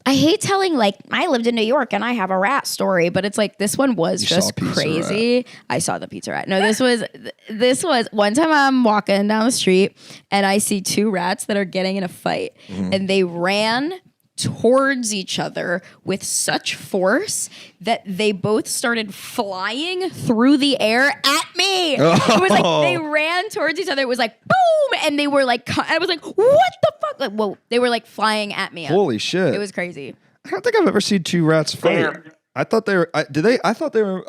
I hate telling like I lived in New York and I have a rat story, but it's like this one was You saw just Pizza crazy. I saw the pizza rat. No, this was one time I'm walking down the street and I see 2 rats that are getting in a fight and they ran towards each other with such force that they both started flying through the air at me. It was like they ran towards each other. It was like boom, and they were like, I was like, what the fuck? Like, whoa, they were like flying at me. Holy shit. It was crazy. I don't think I've ever seen 2 rats fight. Damn. I thought they were. I thought they were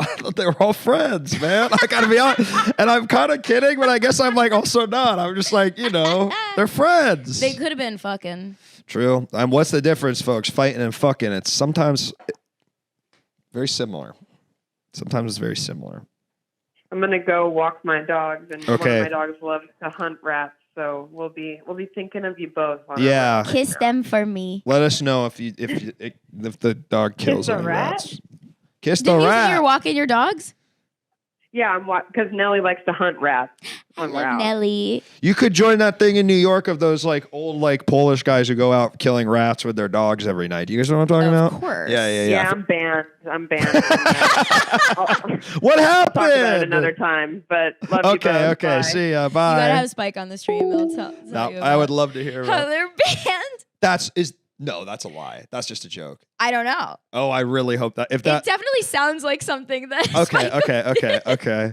all friends, man. I gotta be honest. And I'm kind of kidding, but I guess I'm like also not. I'm just like, they're friends. They could have been fucking. True. What's the difference, folks? Fighting and fucking. It's sometimes very similar. Sometimes it's very similar. I'm gonna go walk my dogs, and one Okay. of my dogs loves to hunt rats. So we'll be thinking of you both. On Yeah. our Kiss them for me. Let us know if the dog kills the any rat? rats. Kiss Did the you say rat. you're walking your dogs? Yeah, because Nellie likes to hunt rats. I when we're love out. Nelly. You could join that thing in New York of those like old like Polish guys who go out killing rats with their dogs every night. Do you guys know what I'm talking Of about? course. Yeah. Yeah, I'm banned. I'm banned. I'll What talk about it happened? another time. But love you both. Okay. Bye. See ya. You Bye. gotta have Spike on the stream. They'll tell No, you I would about love to hear how about. they're banned. No, that's a lie. That's just a joke. I don't know. Oh, I really hope that if It that. definitely sounds like something that. Okay.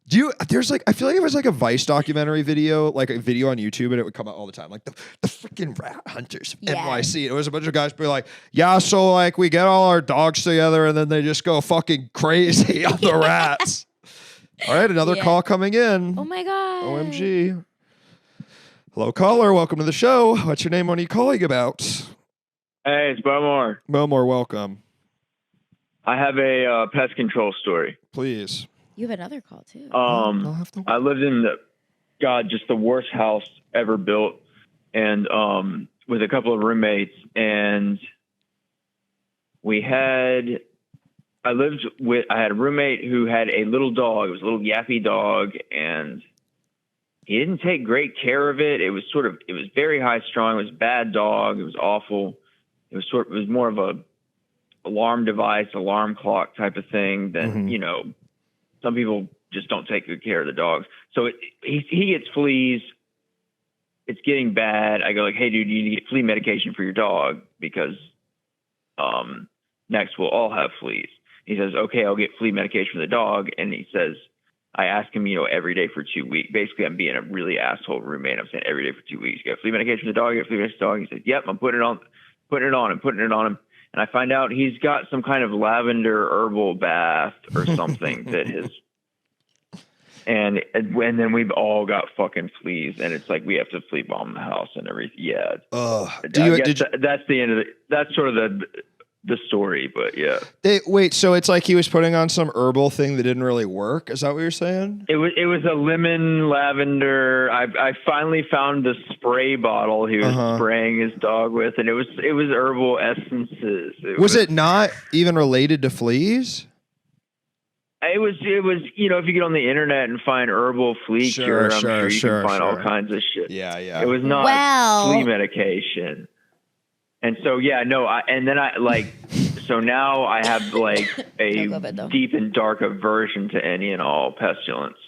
Do you? There's like I feel like it was like a Vice documentary video, like a video on YouTube, and it would come out all the time, like the freaking rat hunters of Yeah. NYC. It was a bunch of guys be like, yeah, so like we get all our dogs together, and then they just go fucking crazy on the rats. All right, another Yeah. call coming in. Oh my god. OMG. Hello, caller. Welcome to the show. What's your name? What are you calling about? Hey, it's Bowmore. Momore, welcome. I have a pest control story. Please. You have another call too. I'll have to. I lived in just the worst house ever built, and with a couple of roommates, and I had a roommate who had a little dog. It was a little yappy dog, and he didn't take great care of it. It was very high strung. It was a bad dog. It was awful. It was more of a alarm device, alarm clock type of thing than, some people just don't take good care of the dogs. So he gets fleas. It's getting bad. I go like, hey dude, you need to get flea medication for your dog because, next we'll all have fleas. He says, okay, I'll get flea medication for the dog. And he says, I ask him, every day for 2 weeks. Basically, I'm being a really asshole roommate. I'm saying every day for 2 weeks. You got flea medication for the dog? You got flea medication for the dog? He says, yep, I'm putting it on him. And I find out he's got some kind of lavender herbal bath or something that has And then we've all got fucking fleas, and it's like we have to flea bomb the house and everything. Yeah. That's the end of that's sort of the story, but yeah. Wait, so it's like he was putting on some herbal thing that didn't really work? Is that what you're saying? It was a lemon lavender. I finally found the spray bottle he was spraying his dog with, and it was herbal essences. Was it not even related to fleas? It was, if you get on the internet and find herbal flea cure, I'm sure you can find all kinds of shit. Yeah, yeah. It was not flea medication. And so, so now I have like a deep and dark aversion to any and all pestilence.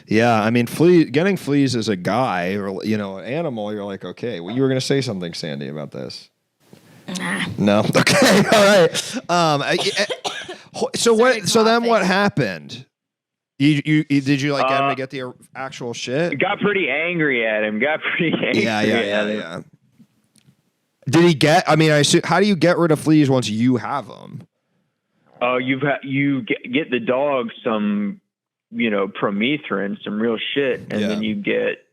Yeah, I mean, getting fleas as a guy or, an animal, you're like, okay, well, you were going to say something, Sandy, about this. Nah. No? Okay, all right. So then what happened? Did you get him to get the actual shit? Got pretty angry at him. Yeah. Did he get? I mean, how do you get rid of fleas once you have them? Oh, you get the dog some, permethrin, some real shit, and then you get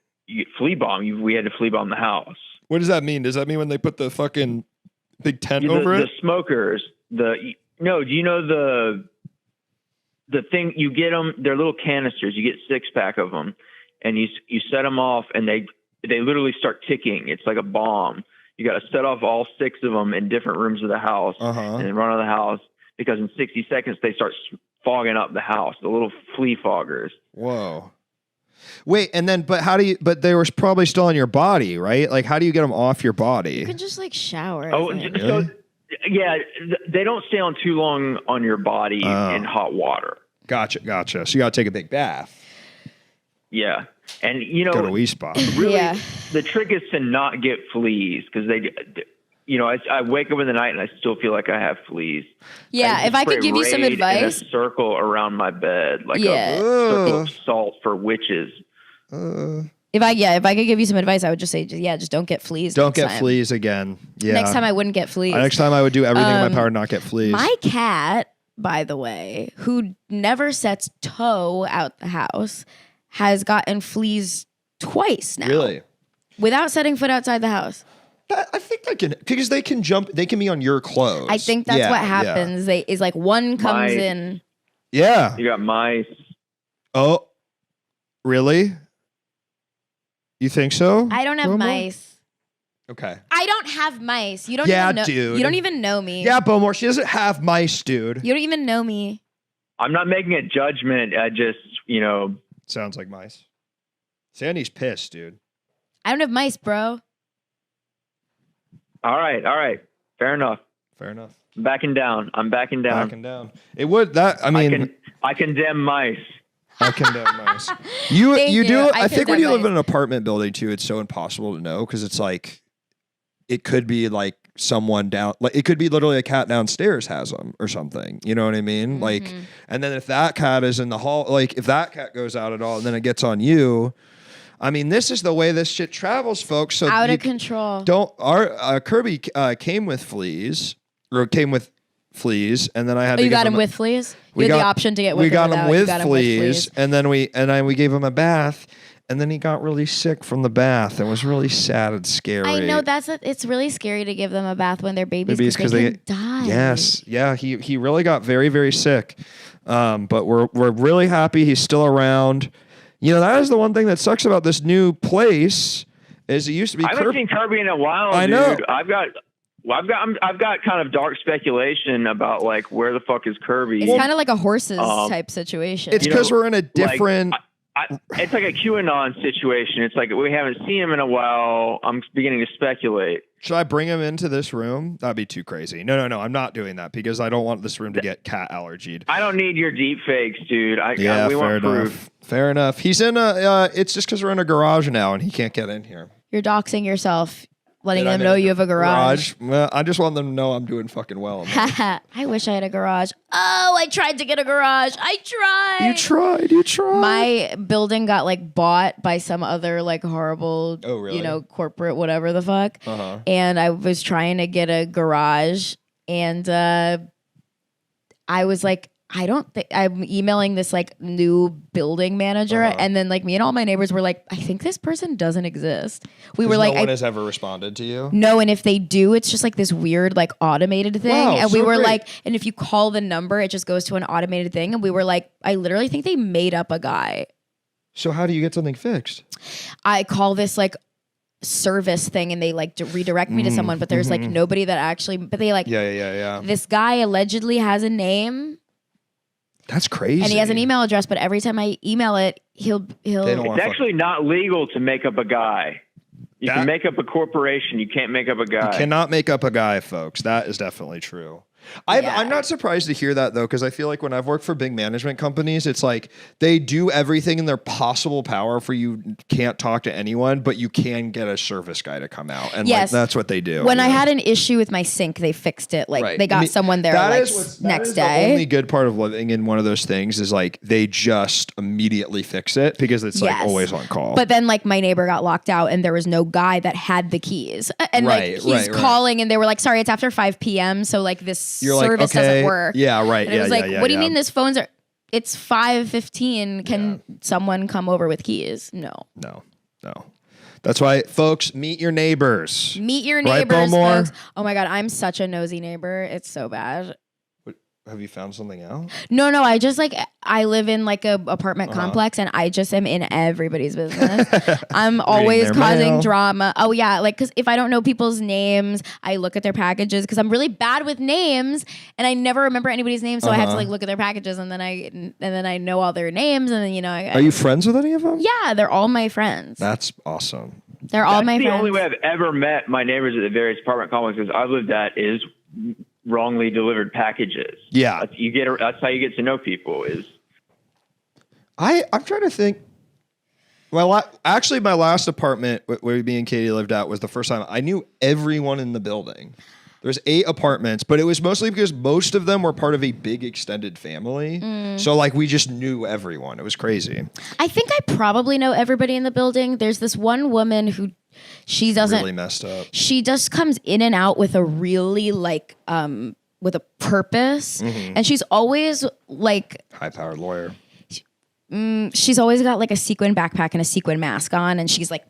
flea bomb. We had to flea bomb the house. What does that mean? Does that mean when they put the fucking big tent over it? The smokers. No, do you know the thing? You get them. They're little canisters. You get 6-pack of them, and you set them off, and they literally start ticking. It's like a bomb. You got to set off all 6 of them in different rooms of the house, and then run out of the house, because in 60 seconds they start fogging up the house. The little flea foggers. Whoa. Wait, and then, but they were probably still on your body, right? Like, how do you get them off your body? You can just shower. So. Yeah, they don't stay on too long on your body in hot water. Gotcha. So you got to take a big bath. Yeah. And, go to wee spot. Really, the trick is to not get fleas, because I wake up in the night and I still feel like I have fleas. Yeah, if I could give you some advice. In a circle around my bed, like a circle of salt for witches. If I could give you some advice, I would just say, just don't get fleas. Don't get fleas again. Yeah. Next time I wouldn't get fleas. Next time I would do everything in my power to not get fleas. My cat, by the way, who never sets toe out the house, has gotten fleas twice now. Really? Without setting foot outside the house. I think because they can jump. They can be on your clothes. I think that's what happens. Is like one comes in. Yeah. You got mice. Oh, really? You think so? I don't have mice. Okay. I don't have mice. You don't even know, dude. You don't even know me. Yeah, Bowmore, she doesn't have mice, dude. You don't even know me. I'm not making a judgment. I just, Sounds like mice. Sandy's pissed, dude. I don't have mice, bro. All right. Fair enough. I'm backing down. It would, I condemn mice. I condemn mice. You do. I think when you live mice. in an apartment building too, it's so impossible to know, because it's like it could be like someone down, like it could be literally a cat downstairs has them or something. You know what I mean? Mm-hmm. Like, and then if that cat is in the hall, like if that cat goes out at all, and then it gets on you. I mean, this is the way this shit travels, folks. So out of control. Our Kirby came with fleas, and then I had to. You got him with fleas. You had the option to get with. We got him with fleas, and then we gave him a bath, and then he got really sick from the bath. It was really sad and scary. I know it's really scary to give them a bath when they're babies because they can die. Yes, yeah, he really got very, very sick. But we're really happy he's still around. That is the one thing that sucks about this new place is it used to be. I haven't seen Kirby in a while. I know. Dude. I've got kind of dark speculation about like where the fuck is Kirby. It's kind of like a horses type situation. It's because we're in a different. It's like a QAnon situation. It's like we haven't seen him in a while. I'm beginning to speculate. Should I bring him into this room? That'd be too crazy. No. I'm not doing that because I don't want this room to get cat allergied. I don't need your deep fakes, dude. We want proof. Fair enough. He's in it's just because we're in a garage now and he can't get in here. You're doxing yourself. Letting them know you have a garage. Well, I just want them to know I'm doing fucking well. I wish I had a garage. Oh, I tried to get a garage. I tried. You tried. My building got like bought by some other like horrible, corporate whatever the fuck. And I was trying to get a garage, and I was like, I don't think I'm emailing this like new building manager, and then like me and all my neighbors were like, I think this person doesn't exist. We were like, no one has ever responded to you. no, and if they do, it's just like this weird like automated thing. Wow, and we so were great. like, and if you call the number, it just goes to an automated thing. And we were like, I literally think they made up a guy. So how do you get something fixed? I call this like service thing, and they like redirect me to someone, but there's like nobody that actually. But they like, Yeah. this guy allegedly has a name. That's crazy. And he has an email address, but every time I email it, he'll. They don't want It's actually not legal to make up a guy. You can make up a corporation. You can't make up a guy. You cannot make up a guy, folks. That is definitely true. I'm not surprised to hear that, though, because I feel like when I've worked for big management companies, it's like they do everything in their possible power for you can't talk to anyone, but you can get a service guy to come out. And like, that's what they do. When I had an issue with my sink, they fixed it. Like they got someone there like next day. The only good part of living in one of those things is like they just immediately fix it because it's like always on call. But then like my neighbor got locked out and there was no guy that had the keys. And like he's calling and they were like, sorry, it's after 5 p.m. So like this service doesn't work. Yeah, right. And it was like, what do you mean this phone's are? It's 5:15. Can someone come over with keys? No. That's why, folks, meet your neighbors. Meet your neighbors, folks. Oh my God, I'm such a nosy neighbor. It's so bad. Have you found something out? No. I just like, I live in like a apartment complex and I just am in everybody's business. I'm always causing drama. Oh yeah. Like, cause if I don't know people's names, I look at their packages cause I'm really bad with names and I never remember anybody's name. So I have to like look at their packages and then I know all their names and then, you know. Are you friends with any of them? Yeah. They're all my friends. That's awesome. They're all my friends. The only way I've ever met my neighbors at the various apartment complexes I've lived at is wrongly delivered packages. Yeah. That's how you get to know people is. I'm trying to think. Well, actually my last apartment where me and Katie lived at was the first time I knew everyone in the building. There's 8 apartments, but it was mostly because most of them were part of a big extended family. So like we just knew everyone. It was crazy. I think I probably know everybody in the building. There's this one woman who she doesn't really messed up. She just comes in and out with a really like with a purpose. And she's always like high-powered lawyer. She's always got like a sequin backpack and a sequin mask on and she's like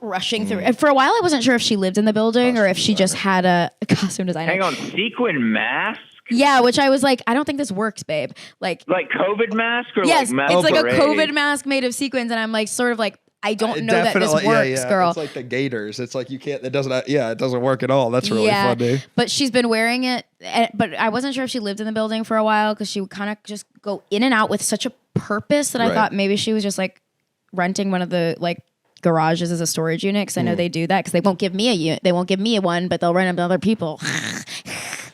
rushing through. And for a while I wasn't sure if she lived in the building or if she just had a costume designer. Hang on, sequin mask? Yeah, which I was like, I don't think this works, babe. Like COVID mask or yes, like mask? It's like a COVID mask made of sequins and I'm like sort of like I don't know that this works, girl. It's like the Gators. It's like you can't. It doesn't work at all. That's really funny. But she's been wearing it. But I wasn't sure if she lived in the building for a while because she would kind of just go in and out with such a purpose that I thought maybe she was just like renting one of the like garages as a storage unit because I know they do that because they won't give me a unit. They won't give me one, but they'll rent them to other people.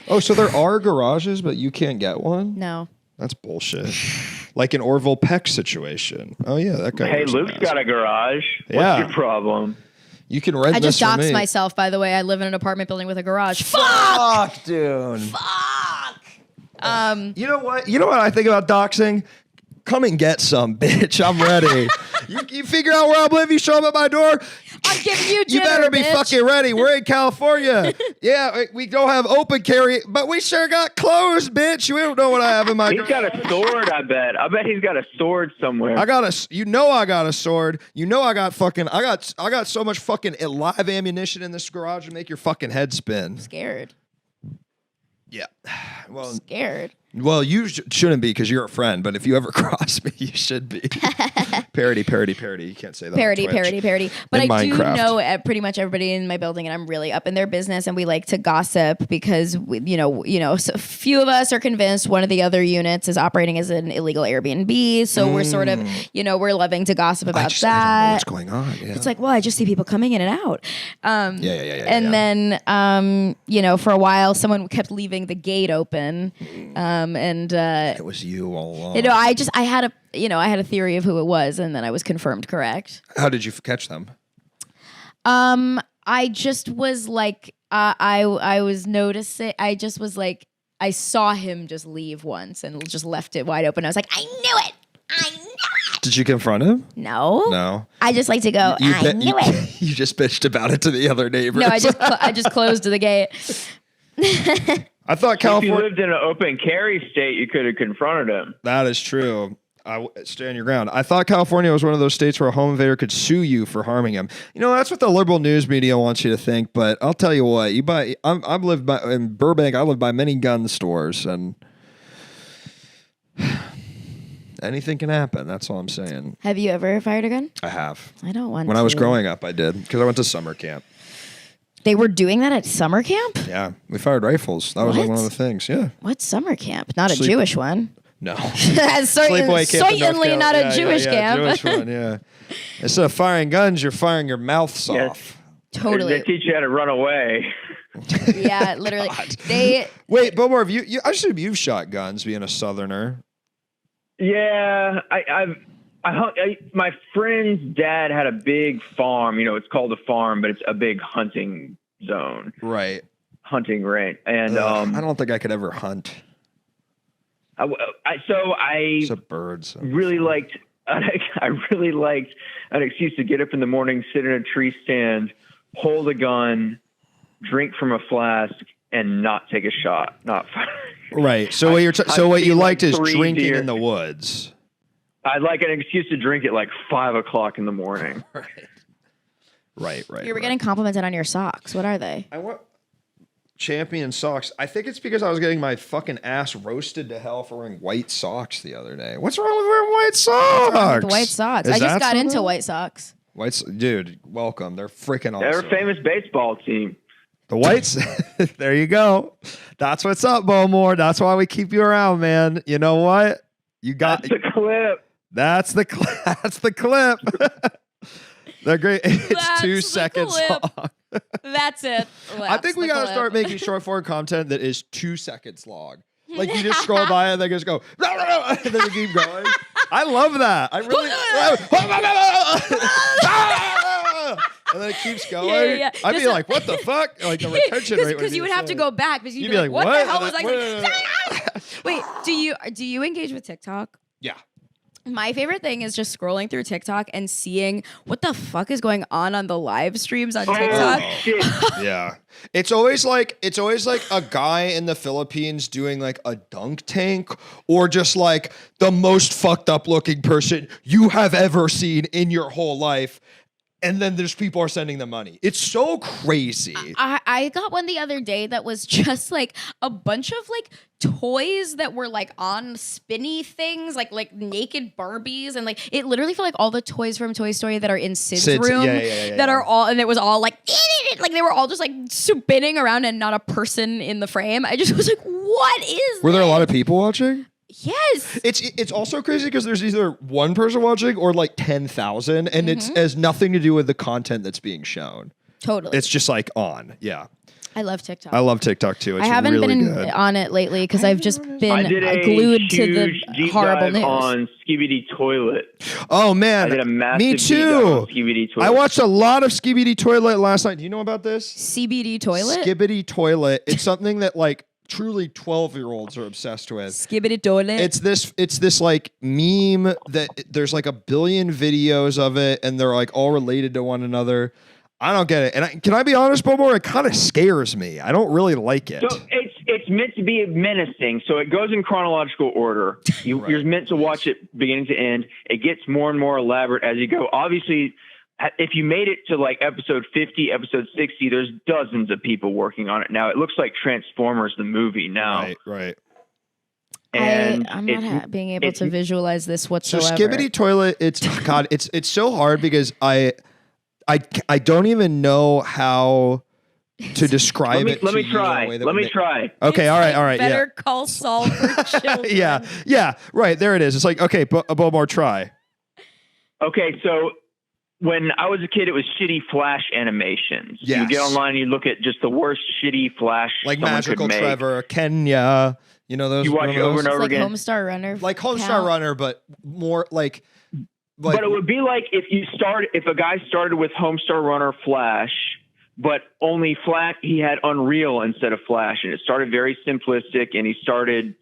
Oh, so there are garages, but you can't get one? No. That's bullshit. Like an Orville Peck situation. Oh yeah, that guy. Hey, Luke's got a garage. Yeah. What's your problem? You can rent. I just this from doxed me. myself, by the way. I live in an apartment building with a garage. Fuck, dude. Fuck. You know what? You know what I think about doxing? Come and get some, bitch. I'm ready. you figure out where I live, you show up at my door. I'll give you dinner, You better be bitch. fucking ready. We're in California. Yeah, we don't have open carry, but we sure got closed, bitch. You don't know what I have in my He's got a sword, I bet. I bet he's got a sword somewhere. I got a sword. I got so much fucking live ammunition in this garage to make your fucking head spin. Scared. Yeah. Well, Scared. Well, you shouldn't be because you're a friend, but if you ever cross me, you should be. Parody. You can't say that. Parody. But In I do Minecraft. know pretty much everybody in my building, and I'm really up in their business, and we like to gossip because so a few of us are convinced one of the other units is operating as an illegal Airbnb, so we're sort of, we're loving to gossip about that. I don't know what's going on. Yeah. It's like, well, I just see people coming in and out. And then, for a while, someone kept leaving the gate open, it was you all along. I had a theory of who it was, and then I was confirmed correct. How did you catch them? I just was like, I was noticing. I just was like, I saw him just leave once and just left it wide open. I was like, I knew it. Did you confront him? No. I just like to go, I knew it. You just bitched about it to the other neighbors. No, I just closed the gate. I thought If you California. lived in an open carry state, you could have confronted him. That is true. I stand your ground. I thought California was one of those states where a home invader could sue you for harming him. You know, that's what the liberal news media wants you to think. But I'll tell you what, I've lived in Burbank. I lived by many gun stores, and anything can happen. That's all I'm saying. Have you ever fired a gun? I have. I don't want to. When I was growing up, I did because I went to summer camp. They were doing that at summer camp? Yeah, we fired rifles. That was like What? one of the things. Yeah. What summer camp? Not a Sleep- Jewish one. No. Certainly not a Jewish camp. Jewish one, yeah. Instead of firing guns, you're firing your mouths Yes. off. Totally. They teach you how to run away. Yeah, literally. God. Wait, Bobor, I assume you've shot guns being a Southerner. Yeah, my friend's dad had a big farm. You know, it's called a farm, but it's a big hunting zone, Right. hunting range. And I don't think I could ever hunt. I It's a bird. So. really liked. I really liked an excuse to get up in the morning, sit in a tree stand, hold a gun, drink from a flask, and not take a shot. Not fire. Right. So what I've you seen, liked like, is 3 drinking deer. in the woods. I'd like an excuse to drink at like 5 o'clock in the morning. Right. you were getting complimented on your socks. What are they? I want champion socks. I think it's because I was getting my fucking ass roasted to hell for wearing white socks the other day. What's wrong with wearing white socks? The white socks. Is I just that got into something? white socks. Dude, welcome. They're freaking awesome. They're a famous baseball team. The whites. There you go. That's what's up, Bowmore. That's why we keep you around, man. You know what? You got. That's the clip. That's the clip. That's the clip. They're great. It's That's 2 the seconds clip. long. That's it. I think we got to start making short form content that is 2 seconds long. Like you just scroll by and they just go, and then you keep going. I love that. I really. And then it keeps going. Yeah. I'd be Just- like, what the fuck? Like the retention rate. would Because be you would have to insane. go back because you'd You'd be like, what the hell was And I then- saying? Wait, do you engage with TikTok? Yeah. My favorite thing is just scrolling through TikTok and seeing what the fuck is going on the live streams on TikTok. Oh, shit. Yeah. It's always like a guy in the Philippines doing like a dunk tank or just like the most fucked up looking person you have ever seen in your whole life. And then there's people are sending them money. It's so crazy. I got one the other day that was just like a bunch of like toys that were like on spinny things, like naked Barbies, and like it literally felt like all the toys from Toy Story that are in Sid's room that are all, and it was all like they were all just like spinning around and not a person in the frame. I just was like, what is? Were there a lot of people watching? Yes. It's also crazy because there's either one person watching or like 10,000, and it has nothing to do with the content that's being shown. Totally. It's just like on. Yeah. I love TikTok. I love TikTok too. It's I haven't really been good. on it lately because I've just been I did a glued to huge the deep horrible dive news. on Skibidi Toilet. Oh I man, did a massive me deep dive on too. Skibidi Toilet. I watched a lot of Skibidi Toilet last night. Do you know about this? CBD toilet. Skibidi Toilet. It's something that like truly 12-year-olds are obsessed with. Skibidi toilet. It's this like meme that there's like a billion videos of it and they're like all related to one another. I don't get it. And can I be honest, Bobor? It kind of scares me. I don't really like it. So it's meant to be menacing. So it goes in chronological order. You're meant to watch it beginning to end. It gets more and more elaborate as you go. Obviously, if you made it to like episode 50, episode 60, there's dozens of people working on it now. It looks like Transformers the movie now. Right. And I'm not being able to visualize this So whatsoever. Skibidi Toilet, it's God, it's so hard because I don't even know how to describe it. Let me to you in a try. way that Let would me make- try. Okay, It's all right, like yeah. Better Call Saul for children. yeah, right. There it is. It's like, okay, Bobor, try. Okay, so when I was a kid, it was shitty Flash animations. Yes. You get online and you look at just the worst shitty Flash Like someone Magical could make. Trevor, Kenya, you know those. You watch one of it over those? and over It's like again. Homestar Runner. Like Homestar count. Runner, but more like. But it would be like if a guy started with Homestar Runner Flash, but only Flash, he had Unreal instead of Flash, and it started very simplistic, and he started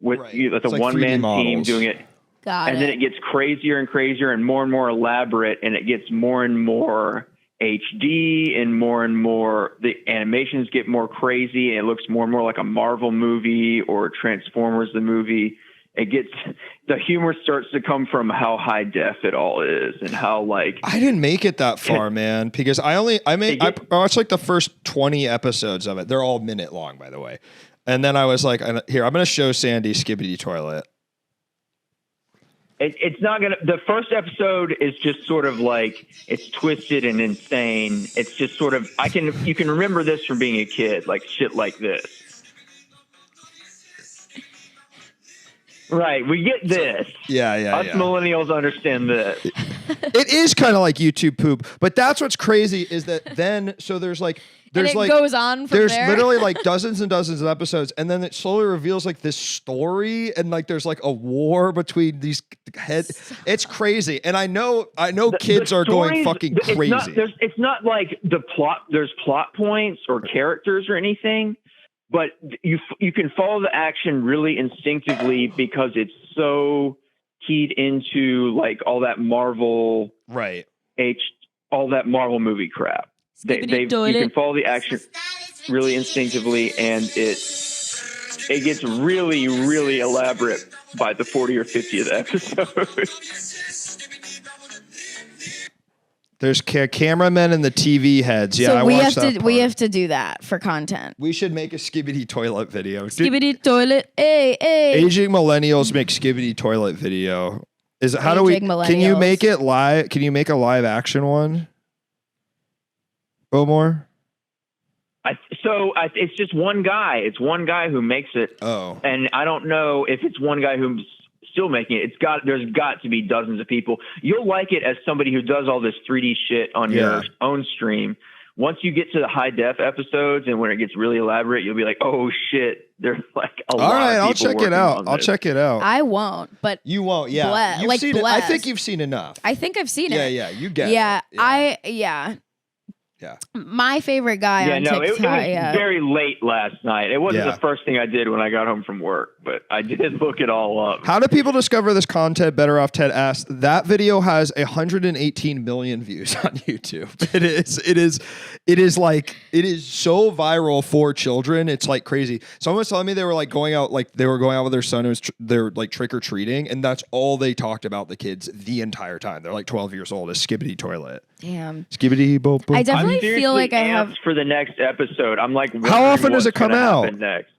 with Right. with a It's like one-man 3D team models. doing it. Got And then it gets crazier and crazier and more elaborate, and it gets more and more HD and more the animations get more crazy and it looks more and more like a Marvel movie or Transformers the movie. The humor starts to come from how high def it all is and how like I didn't make it that far, man, because I watched like the first 20 episodes of it. They're all minute long, by the way. And then I was like, here, I'm going to show Sandy Skibbity Toilet. It's not gonna. The first episode is just sort of like it's twisted and insane. It's just sort of you can remember this from being a kid, like shit like this. Right, we get this. Yeah. Us millennials understand this. It is kind of like YouTube poop, but that's what's crazy is that then there's and it like goes on from there's there. literally like dozens and dozens of episodes, and then it slowly reveals like this story, and like there's like a war between these heads. It's crazy, and I know kids are going fucking crazy. It's not like the plot. There's plot points or characters or anything, but you can follow the action really instinctively because it's so keyed into like all that Marvel all that Marvel movie crap. You can follow the action really instinctively, and it gets really, really elaborate by the 40 or 50th episode. There's cameramen and the TV heads. Yeah, so we have to do that for content. We should make a Skibbity Toilet video. Skibbity Toilet, hey. Aging millennials make Skibbity Toilet video. Can you make it live? Can you make a live action one? Bowmore? It's just one guy. It's one guy who makes it. Oh. And I don't know if it's one guy who's still making it. There's got to be dozens of people. You'll like it as somebody who does all this 3D shit on your own stream. Once you get to the high def episodes and when it gets really elaborate, you'll be like, oh shit, there's like a lot of people. All right, I'll check it out. I'll check it out. I won't, but you won't. Yeah, you've seen it. I think you've seen enough. I think I've seen it. Yeah, you get it. Yeah. Yeah. My favorite guy on TikTok. It was very late last night. It wasn't the first thing I did when I got home from work, but I did look it all up. How do people discover this content? Better Off Ted asked. That video has 118 million views on YouTube. It is so viral for children. It's like crazy. Someone was telling me they were going out with their son. They're like trick or treating, and that's all they talked about the kids the entire time. They're like 12 years old. Is Skibbity Toilet. Damn. Skibbity boop boop. I definitely feel like I have for the next episode. I'm like, how often does it come out? Next?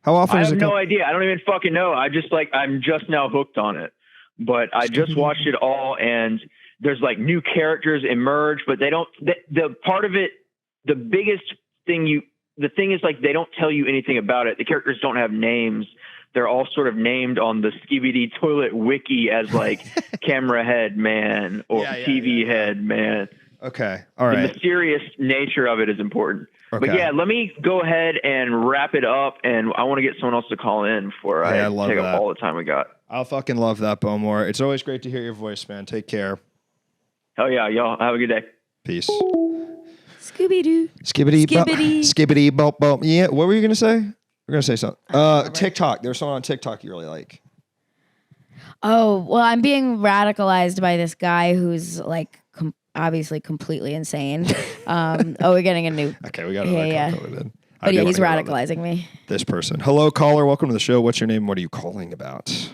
How often does it come? I have no idea. I don't even fucking know. I'm just now hooked on it. But I just watched it all, and there's like new characters emerge, but they don't. The part of it, the biggest thing the thing is like they don't tell you anything about it. The characters don't have names. They're all sort of named on the Skibbity Toilet wiki as like camera head man or TV head man. Okay. All right. The mysterious nature of it is important. Okay. But yeah, let me go ahead and wrap it up, and I want to get someone else to call in before I take up all the time we got. I'll fucking love that, Bowmore. It's always great to hear your voice, man. Take care. Hell yeah, y'all. Have a good day. Peace. Scooby-Doo. Skibbity bop bop. Yeah, what were you going to say? We're going to say something. TikTok. There's someone on TikTok you really like. Oh, well, I'm being radicalized by this guy who's like obviously completely insane. We're getting a new. Okay, we got another caller then. But yeah, he's radicalizing me. This person. Hello, caller. Welcome to the show. What's your name? What are you calling about?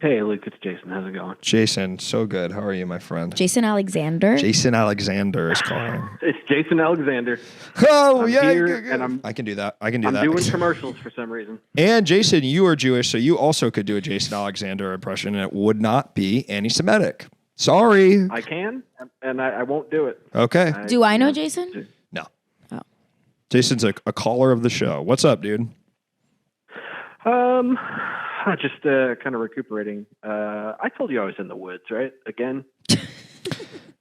Hey, Luke. It's Jason. How's it going? Jason, so good. How are you, my friend? Jason Alexander. Jason Alexander is calling. It's Jason Alexander. Oh, I'm here, and I can do that. I'm doing commercials for some reason. And Jason, you are Jewish, so you also could do a Jason Alexander impression, and it would not be anti-Semitic. Sorry. I can, and I won't do it. Okay. Do I know Jason? No. Oh. Jason's a caller of the show. What's up, dude? Just kind of recuperating. I told you I was in the woods, right? Again?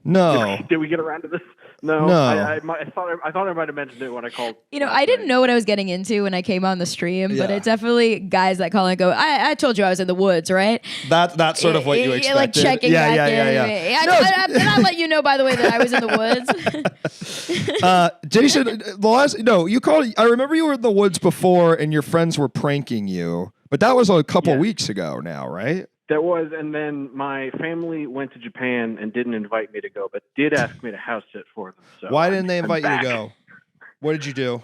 No. Did we get around to this? No. I thought I might have mentioned it when I called. I didn't know what I was getting into when I came on the stream, but it's definitely guys that call and go, I told you I was in the woods, right? That's sort of what you expected. Like checking back in. I let you know, by the way, that I was in the woods. Jason, you called. I remember you were in the woods before and your friends were pranking you, but that was a couple weeks ago now, right? That was, and then my family went to Japan and didn't invite me to go, but did ask me to house sit for them. So Why didn't they I'm invite you to back. go? What did you do?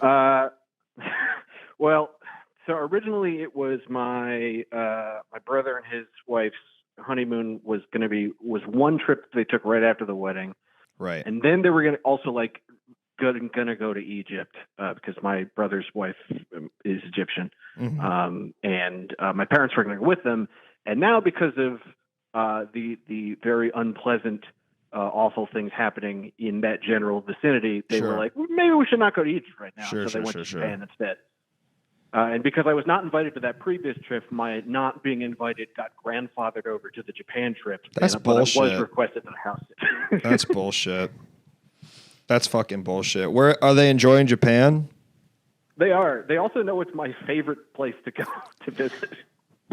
Well, so originally it was my brother and his wife's honeymoon was one trip they took right after the wedding, Right. and then they were gonna also like gonna go to Egypt because my brother's wife is Egyptian, and my parents were gonna go with them. And now, because of the very unpleasant, awful things happening in that general vicinity, they were like, well, maybe we should not go to Egypt right now. So they went to Japan instead. And because I was not invited to that previous trip, my not being invited got grandfathered over to the Japan trip. That's bullshit. But I was requested to the house. That's bullshit. That's fucking bullshit. Where are they enjoying Japan? They are. They also know it's my favorite place to go to visit.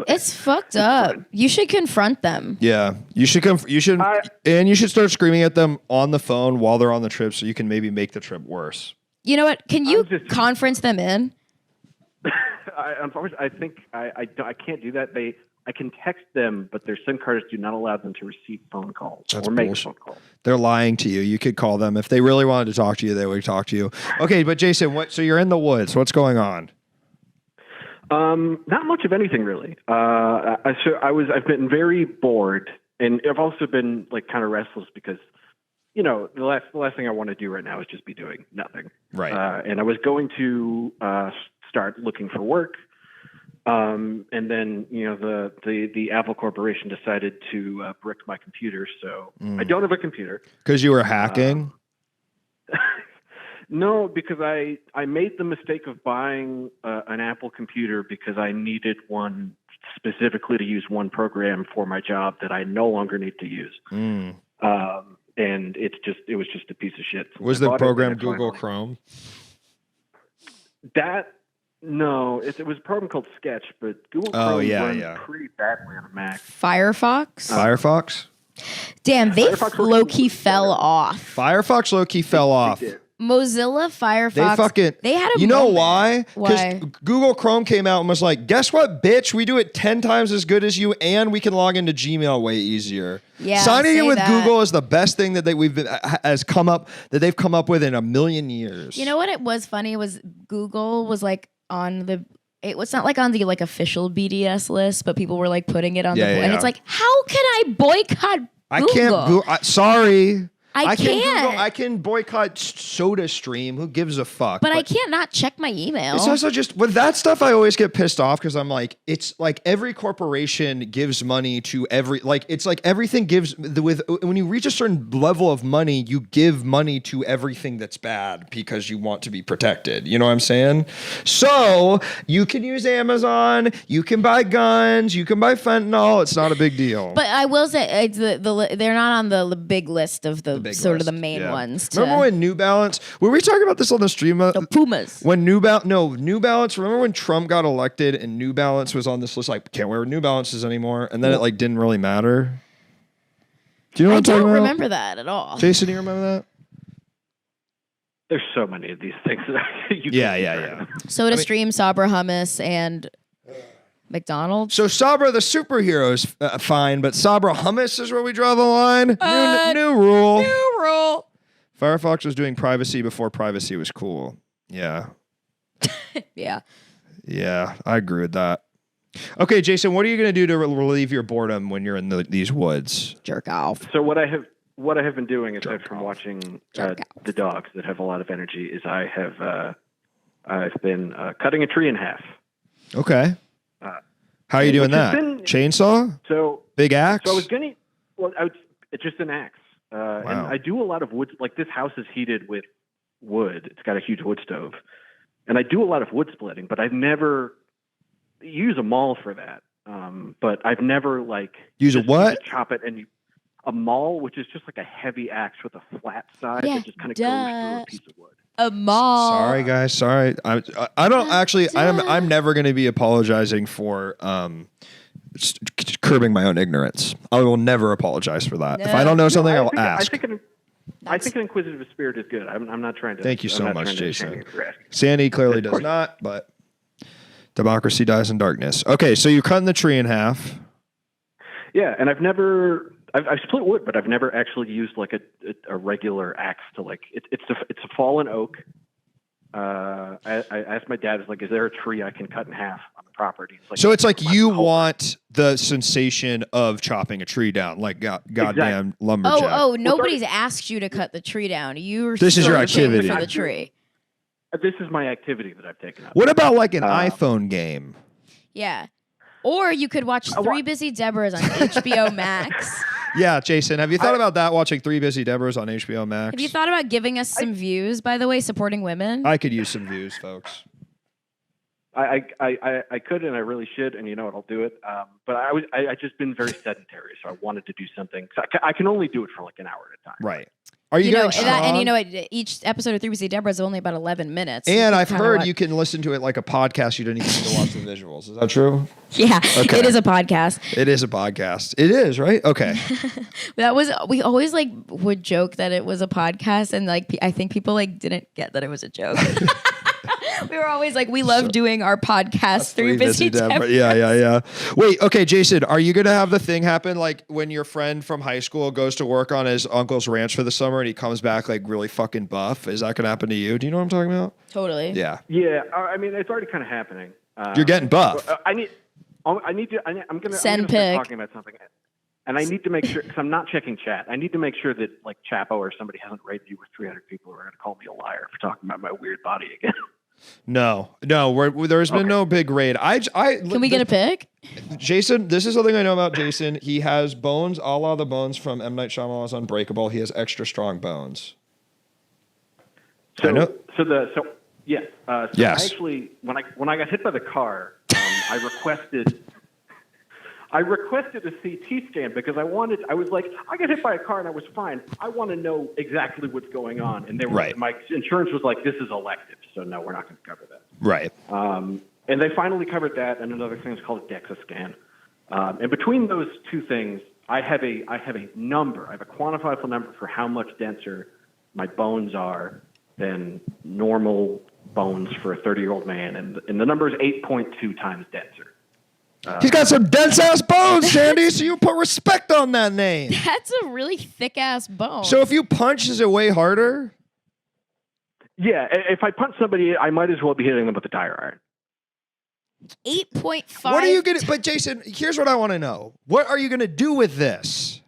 It's fucked up. You should confront them. Yeah, you should and you should start screaming at them on the phone while they're on the trip, so you can maybe make the trip worse. You know what? Can you conference them in? Unfortunately, I think I can't do that. I can text them, but their SIM cards do not allow them to receive phone calls or make phone calls. They're lying to you. You could call them if they really wanted to talk to you. They would talk to you. Okay, but Jason, so you're in the woods. What's going on? Not much of anything really. I've been very bored, and I've also been like kind of restless because, you know, the last thing I want to do right now is just be doing nothing. Right. And I was going to start looking for work, and then the Apple Corporation decided to brick my computer, so I don't have a computer. Because you were hacking. No, because I made the mistake of buying an Apple computer because I needed one specifically to use one program for my job that I no longer need to use. And it was just a piece of shit. So was the program Google Chrome? No, it was a program called Sketch, but Google Chrome runs pretty badly on a Mac. Firefox? Damn, they low-key fell off. Firefox low-key fell off. Mozilla Firefox. They had a You know moment. why? Why? Because Google Chrome came out and was like, guess what, bitch? We do it 10 times as good as you, and we can log into Gmail way easier. Yeah, signing in with that. Google is the best thing that they've come up with in a million years. You know what? It was funny was Google was like on the. It was not like on the like official BDS list, but people were like putting it on and it's like, how can I boycott Google? I can't. Sorry. I can't. I can boycott SodaStream. Who gives a fuck? But I can't not check my email. It's also just with that stuff. I always get pissed off because I'm like, it's like every corporation gives money to every it's like everything gives when you reach a certain level of money, you give money to everything that's bad because you want to be protected. You know what I'm saying? So you can use Amazon, you can buy guns, you can buy fentanyl. It's not a big deal. But I will say they're not on the big list of the sort of the main ones. Remember when New Balance? Were we talking about this on the stream? The Pumas. When New Balance. Remember when Trump got elected and New Balance was on this list? Like, can't wear New Balances anymore, and then it like didn't really matter. Do you know what I'm talking about? I don't remember that at all. Jason, do you remember that? There's so many of these things. Yeah. SodaStream, Sabra Hummus, and McDonald's. So Sabra the superhero is fine, but Sabra Hummus is where we draw the line. New rule. New rule. Firefox was doing privacy before privacy was cool. Yeah. Yeah. Yeah, I agree with that. Okay, Jason, what are you going to do to relieve your boredom when you're in these woods? Jerk off. So what I have been doing aside from watching the dogs that have a lot of energy is I've been cutting a tree in half. Okay. How are you doing that? Chainsaw? So big axe? So I was gonna. It's just an axe. Wow. And I do a lot of wood. Like this house is heated with wood. It's got a huge wood stove, and I do a lot of wood splitting. But I've never use a maul for that. But I've never use a what? Chop it and a maul, which is just like a heavy axe with a flat side that just kind of goes through a piece of wood. A maul. Sorry, guys. Sorry. I don't actually. I'm never going to be apologizing for curbing my own ignorance. I will never apologize for that. If I don't know something, I'll ask. I think an inquisitive spirit is good. I'm not trying to. Thank you so much, Jason. Sandy clearly does not, but democracy dies in darkness. Okay, so you're cutting the tree in half. Yeah, and I've split wood, but I've never actually used like a regular axe to like it's a fallen oak. I asked my dad, is there a tree I can cut in half on the property? So it's like you want the sensation of chopping a tree down, like goddamn lumberjack. Oh, nobody's asked you to cut the tree down. This is your activity for the tree. This is my activity that I've taken up. What about like an iPhone game? Yeah. Or you could watch Three Busy Debras on HBO Max. Yeah, Jason, have you thought about that, watching Three Busy Debras on HBO Max? Have you thought about giving us some views, by the way, supporting women? I could use some views, folks. I could, and I really should, and you know what, I'll do it. But I just been very sedentary, so I wanted to do something. So I can only do it for like an hour at a time. Right. Are you getting strong? And you know what? Each episode of 3BC Deborah is only about 11 minutes. And I've heard you can listen to it like a podcast. You don't even need to watch the visuals. Is that true? Yeah, okay. It is a podcast. It is a podcast. It is, right? Okay. We always like would joke that it was a podcast, and like I think people like didn't get that it was a joke. We were always like, we love doing our podcast. Three Busy Deborah. Yeah. Wait, okay, Jason, are you gonna have the thing happen like when your friend from high school goes to work on his uncle's ranch for the summer and he comes back like really fucking buff? Is that gonna happen to you? Do you know what I'm talking about? Totally. Yeah. Yeah. I mean, it's already kind of happening. You're getting buff. I'm gonna start talking about something. And I need to make sure, because I'm not checking chat. I need to make sure that like Chapo or somebody hasn't rated you with 300 people who are going to call me a liar for talking about my weird body again. No, there's been no big raid. Can we get a pic? Jason, this is something I know about Jason. He has bones, a la the bones from M. Night Shyamalan's Unbreakable. He has extra strong bones. Yes. I actually, when I got hit by the car, I requested a CT scan because I was like, I got hit by a car and I was fine. I want to know exactly what's going on. And my insurance was like, this is elective. So no, we're not going to cover that. Right. And they finally covered that. And another thing is called a DEXA scan. And between those two things, I have a number. I have a quantifiable number for how much denser my bones are than normal bones for a 30-year-old man. And the number is 8.2 times denser. He's got some dense ass bones, Sandy, so you put respect on that name. That's a really thick ass bone. So if you punch, is it way harder? Yeah, if I punch somebody, I might as well be hitting them with a tire iron. 8.5. What are you going to... But Jason, here's what I want to know. What are you going to do with this?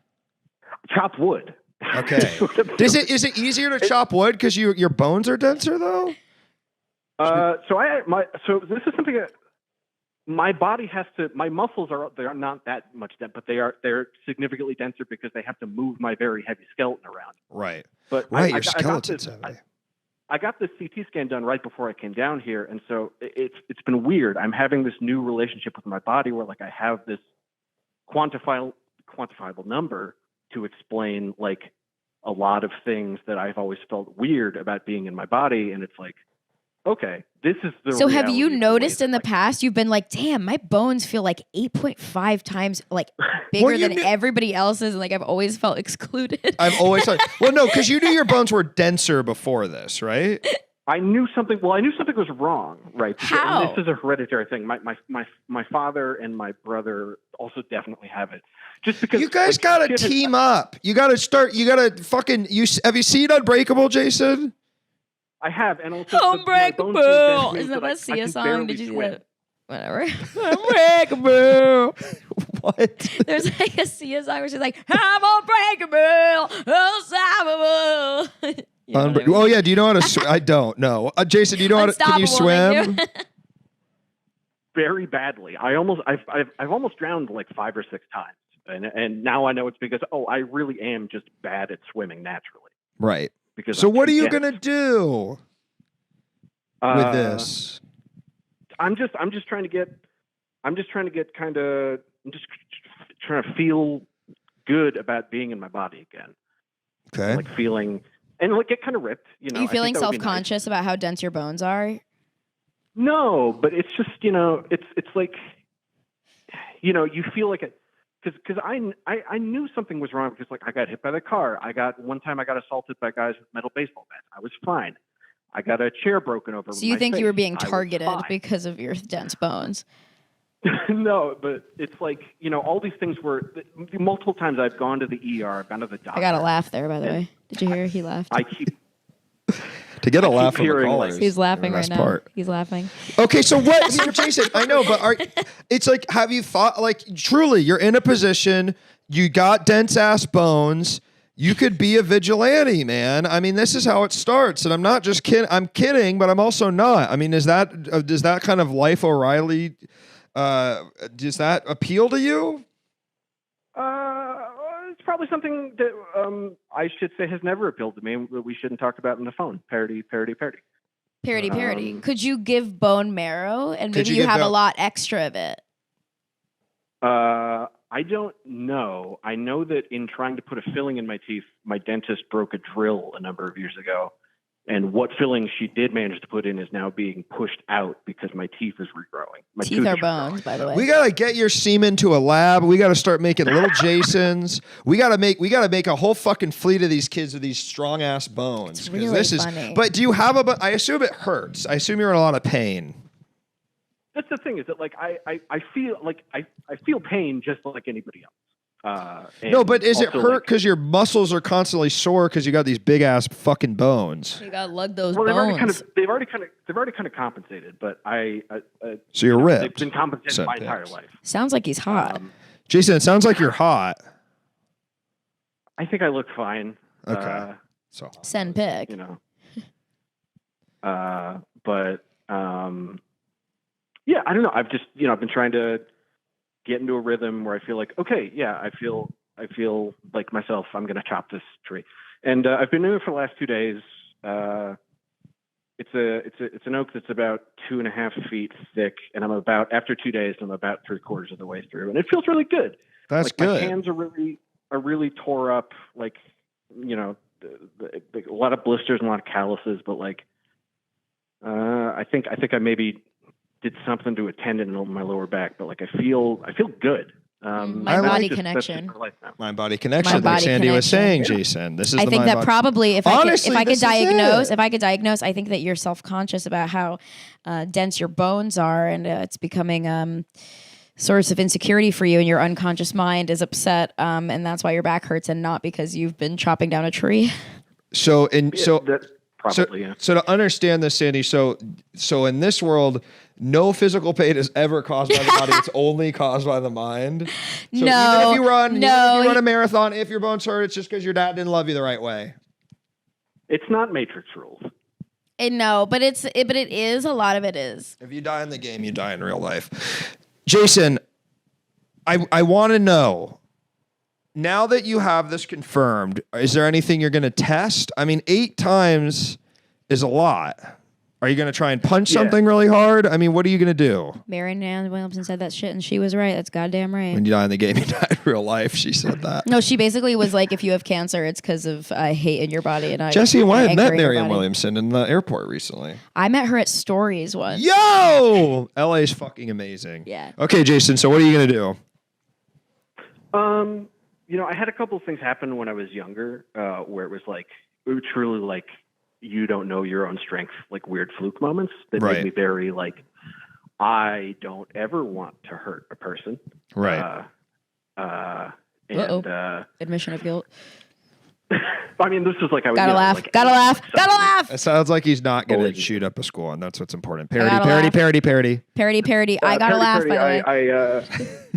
Chop wood. Okay. Is it easier to chop wood because your bones are denser, though? So this is something that... My body has to. My muscles they're not that much dense, but they're significantly denser because they have to move my very heavy skeleton around. Right. But your skeleton's heavy. I got this CT scan done right before I came down here, and so it's been weird. I'm having this new relationship with my body where like I have this quantifiable number to explain like a lot of things that I've always felt weird about being in my body, and it's like, okay, this is the. So have you noticed in the past you've been like, damn, my bones feel like 8.5 times like bigger than everybody else's, and like I've always felt excluded. I've always thought, well, no, because you knew your bones were denser before this, right? I knew something was wrong, right? How? And this is a hereditary thing. My father and my brother also definitely have it. Just because you guys gotta team up. You gotta start. You gotta fucking. Have you seen Unbreakable, Jason? I have, and also Unbreakable. Isn't that a Sia song? Did you see that? Whatever. Unbreakable. What? There's like a Sia song where she's like, I'm unbreakable, unstoppable. Oh yeah, do you know how to swim? I don't know. Jason, do you know how to? Can you swim? Very badly. I've almost drowned like 5 or 6 times, and now I know it's because I really am just bad at swimming naturally. Right. So what are you gonna do with this? I'm just trying to get kind of. I'm just trying to feel good about being in my body again. Okay. Like feeling and like get kind of ripped. You know. Are you feeling self-conscious about how dense your bones are? No, but it's just it's like you feel like it. Because I knew something was wrong because like I got hit by the car. One time I got assaulted by guys with metal baseball bats. I was fine. I got a chair broken over. So you think you were being targeted because of your dense bones? No, but it's like, all these things were multiple times I've gone to the ER, I've gone to the doctor. I got a laugh there, by the way. Did you hear? He laughed. I keep to get a laugh from the hearing, callers. He's laughing the right best now. part. He's laughing. Okay, so what, Jason? I know, but it's like, have you thought, like, truly, you're in a position, you got dense ass bones, you could be a vigilante, man. I mean, this is how it starts, and I'm not just kidding. I'm kidding, but I'm also not. I mean, does that kind of life O'Reilly? Does that appeal to you? It's probably something that I should say has never appealed to me. That we shouldn't talk about on the phone. Parody. Parody. Could you give bone marrow, and Could maybe you you have give a lot extra of it? I don't know. I know that in trying to put a filling in my teeth, my dentist broke a drill a number of years ago. And what filling she did manage to put in is now being pushed out because my teeth is regrowing. My Teeth are bones, by the way. We gotta get your semen to a lab. We gotta start making little Jasons. We gotta make a whole fucking fleet of these kids with these strong ass bones. It's really this funny. But do you have I assume it hurts. I assume you're in a lot of pain. That's the thing, is that like I feel pain just like anybody else. No, but is it also, hurt because your muscles are constantly sore because you got these big ass fucking bones? You gotta lug those well, bones. they've already kind of compensated, but So you're ripped. They've been compensated my entire life. Sounds like he's hot. Jason, it sounds like you're hot. I think I look fine. Okay. So Send pic. But yeah, I don't know. I've just I've been trying to get into a rhythm where I feel like, okay, yeah, I feel like myself. I'm gonna chop this tree, and I've been doing it for the last 2 days. It's an oak that's about 2.5 feet thick, and after 2 days, I'm about 3/4 of the way through, and it feels really good. That's good. My hands are really tore up, like a lot of blisters and a lot of calluses, but like I think I maybe did something to a tendon in my lower back, but like I feel good. My body connection. My body connection. Like Sandy was saying, Jason. This is. I think that probably if I could diagnose, I think that you're self-conscious about how dense your bones are, and it's becoming source of insecurity for you, and your unconscious mind is upset, and that's why your back hurts, and not because you've been chopping down a tree. So Probably, yeah. So to understand this, Sandy, so in this world, no physical pain is ever caused by the body. It's only caused by the mind. So even if you run a marathon, if your bones hurt, it's just because your dad didn't love you the right way. It's not Matrix rules. But it is. A lot of it is. If you die in the game, you die in real life. Jason, I want to know, now that you have this confirmed, is there anything you're going to test? I mean, 8 times is a lot. Are you going to try and punch something really hard? I mean, what are you going to do? Marianne Williamson said that shit, and she was right. That's goddamn right. When you die in the game, you die in real life. She said that. No, she basically was like, if you have cancer, it's because of hate in your body. And Jesse and I had met Marianne Williamson in the airport recently. I met her at Stories once. Yo! LA's fucking amazing. Yeah. Okay, Jason, so what are you going to do? I had a couple of things happen when I was younger, where it was truly like, you don't know your own strength, like weird fluke moments that made me very like, I don't ever want to hurt a person. Right. Admission of guilt. I mean, this was like, I was gotta laugh. It sounds like he's not going to shoot up a school, and that's what's important. Parody. I gotta laugh, by the way.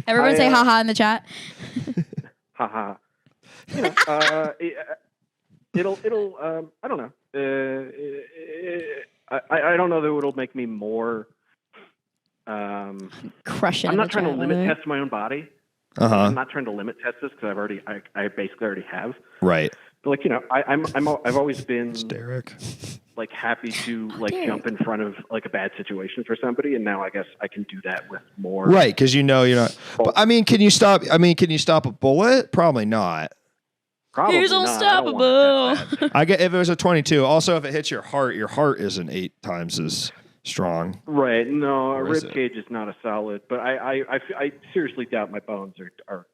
Everyone say haha in the chat. Haha. It'll I don't know. I don't know that it'll make me more. Crushing. I'm not trying to limit test my own body. I'm not trying to limit test this because I basically already have. Right. But I've always been Derek. Like happy to jump in front of like a bad situation for somebody, and now I guess I can do that with more. Right, because you're not. But I mean, can you stop a bullet? Probably not. Probably He's unstoppable. I get if it was a 22. Also, if it hits your heart isn't 8 times as strong. Right. No, a rib cage is not a solid, but I seriously doubt my bones are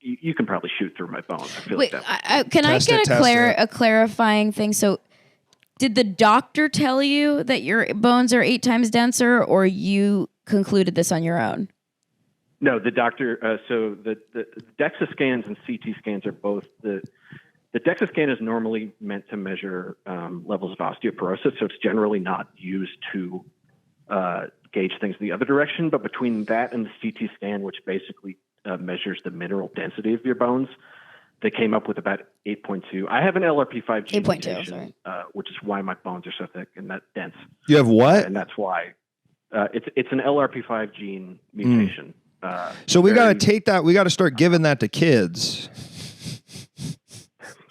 you can probably shoot through my bones. I feel Wait, like can I get a clarifying thing? So, did the doctor tell you that your bones are 8 times denser, or you concluded this on your own? No, the doctor. So the DEXA scans and CT scans are both the DEXA scan is normally meant to measure levels of osteoporosis, so it's generally not used to gauge things the other direction. But between that and the CT scan, which basically measures the mineral density of your bones, they came up with about 8.2. I have an LRP5 gene 8.2, mutation, which is why my bones are so thick and that dense. You have what? And that's why it's an LRP5 gene mutation. So we got to take that. We got to start giving that to kids.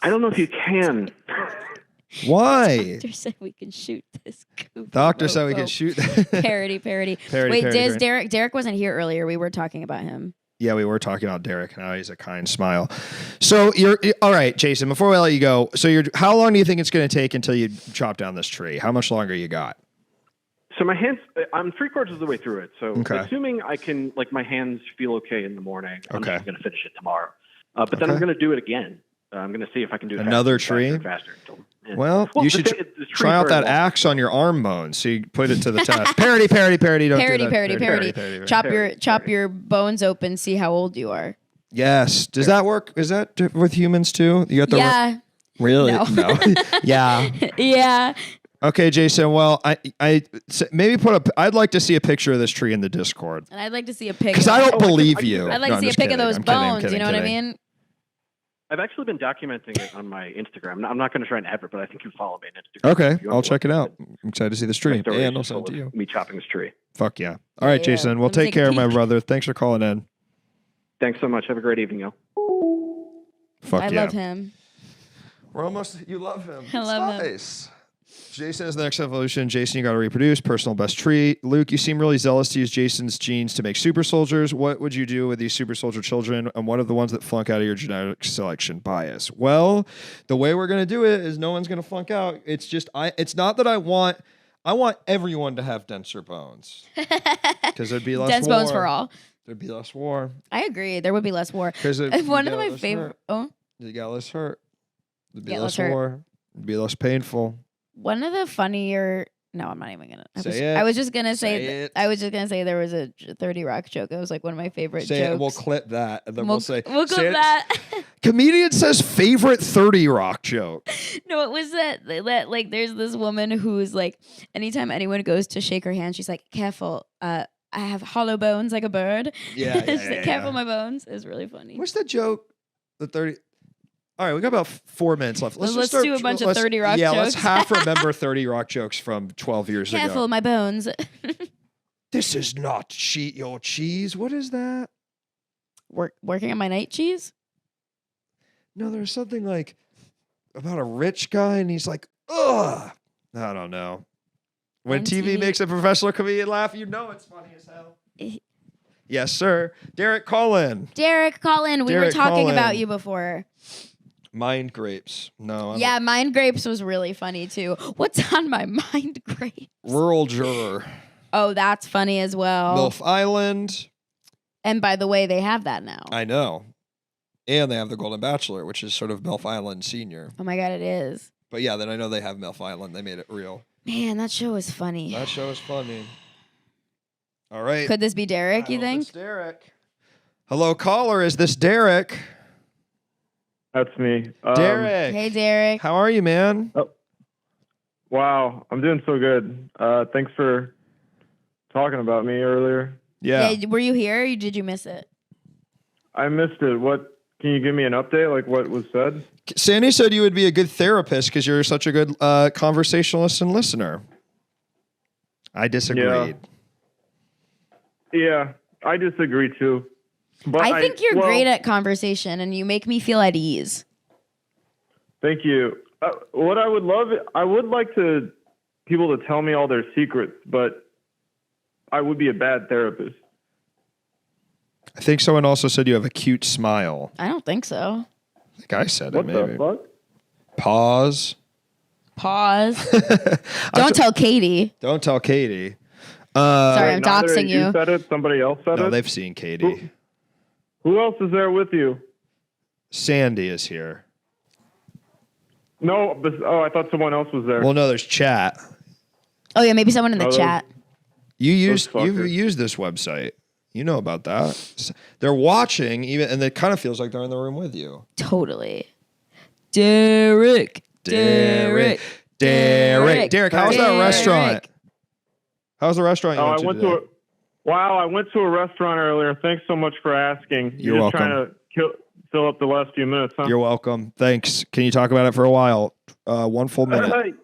I don't know if you can. Why? Doctor said we can shoot this. Doctor said we can shoot. Parody. Wait, Derek wasn't here earlier. We were talking about him. Yeah, we were talking about Derek. Now he's a kind smile. So you're all right, Jason. Before we let you go, how long do you think it's going to take until you chop down this tree? How much longer you got? So my hands, I'm 3/4 of the way through it. So Okay. assuming I can, like my hands feel okay in the morning, I'm Okay. just going to finish it tomorrow. But then I'm going to do it again. I'm going to see if I can do it Another faster, tree? faster. Yeah. Well, you should the tree's try out very that long. axe on your arm bones. So you put it to the test. Parody. Don't do that. Parody. Chop your bones open. See how old you are. Yes. Does that work? Is that with humans too? You got the Yeah. Really? No. Yeah. Yeah. Okay, Jason. Well, maybe I'd like to see a picture of this tree in the Discord And I'd like to see a pic. because I don't believe you. I'd like No, to see I'm a just pic of kidding. those I'm kidding, bones. kidding, You know what I kidding. mean? I've actually been documenting it on my Instagram. I'm not going to try and have it, but I think you follow me on Instagram. Okay, If you I'll want to check it look out. at I'm excited to see the my stream, stories and I'll full send it to you. of me chopping this tree. Fuck yeah! All right, Yeah. Jason. Well, Let me take take a care, my peek. brother. Thanks for calling in. Thanks so much. Have a great evening, y'all. Fuck I yeah. love him. We're almost. You love him. I love him. Nice. Jason is the next evolution. Jason, you got to reproduce. Personal best tree. Luke, you seem really zealous to use Jason's genes to make super soldiers. What would you do with these super soldier children? And what are the ones that flunk out of your genetic selection bias? Well, the way we're gonna do it is no one's gonna flunk out. It's just It's not that I want everyone to have denser bones because there'd be less Dense war. bones for all. There'd be less war I agree. There would be less war. because One of my favorite. Oh, You got less hurt. There'd be Get less less hurt. war. It'd be less painful. one of the funnier. No, I'm not even gonna. Say it. I was just gonna Say say. it. I was just gonna say there was a 30 Rock joke. It was like one of my favorite Say jokes. it. We'll clip that, and then we'll say we'll say clip it. that. Comedian says favorite 30 Rock joke. No, it was that like there's this woman who's like anytime anyone goes to shake her hand, she's like, careful, I have hollow bones like a bird. Yeah, She's like, careful my bones. It's really funny. What's the joke? The 30. All right, we got about 4 minutes left. Let's just start, do a bunch of let's- 30 Rock Yeah, let's jokes. half remember 30 Rock jokes from 12 years Careful ago. my bones. This is not cheat your cheese. What is that? Working on my night cheese. No, there's something like about a rich guy, and he's like, ugh. I don't know. When TV MTV. makes a professional comedian laugh, you know it's funny as hell. Eh. Yes, sir. Derek, call in. Derek, call in. We were Derek, talking call about in. you before. Mind grapes. No. Yeah, mind grapes was really funny too. What's on my mind grape? Rural juror. Oh, that's funny as well. MILF Island. And by the way, they have that now. I know. And they have the Golden Bachelor, which is sort of MILF Island Senior. Oh my God, it is. But yeah, then I know they have MILF Island. They made it real. Man, that show is funny. That show is funny. All right. Could this be Derek, you think? It's Derek. Hello, caller. Is this Derek? That's me. Derek. Hey, Derek. How are you, man? Wow, I'm doing so good. Thanks for talking about me earlier. Yeah. Were you here or did you miss it? I missed it. What? Can you give me an update? Like what was said? Sandy said you would be a good therapist because you're such a good conversationalist and listener. I disagreed. Yeah, I disagree too. But I think you're great at conversation and you make me feel at ease. Thank you. What I would love, I would like people to tell me all their secrets, but I would be a bad therapist. I think someone also said you have a cute smile. I don't think so. I think I said What it, maybe. the fuck? Pause. Pause. Don't tell Katie. Don't tell Katie. Sorry, I'm Neither doxing you you. said it. Somebody else said No, it. they've seen Katie. Who else is there with you? Sandy is here. No. I thought someone else was there. Well, no, there's chat. Oh yeah, maybe someone in the Oh, chat. You've fuckers. used this website. You know about that. They're watching even, and it kind of feels like they're in the room with you. Totally. Derek. Derek, how's that restaurant? How's the restaurant you went to today? I went to a restaurant earlier. Thanks so much for asking. You're welcome. Trying to fill up the last few minutes, huh? You're welcome. Thanks. Can you talk about it for a while? 1 full minute.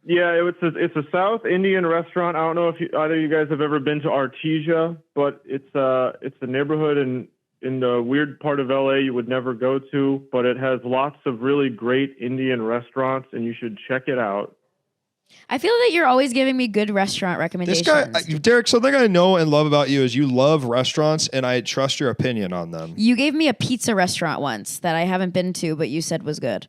Yeah, it's a South Indian restaurant. I don't know if either of you guys have ever been to Artesia, but it's a neighborhood in the weird part of LA you would never go to, but it has lots of really great Indian restaurants, and you should check it out. I feel that you're always giving me good restaurant recommendations. This guy, Derek, something I know and love about you is you love restaurants, and I trust your opinion on them. You gave me a pizza restaurant once that I haven't been to, but you said was good.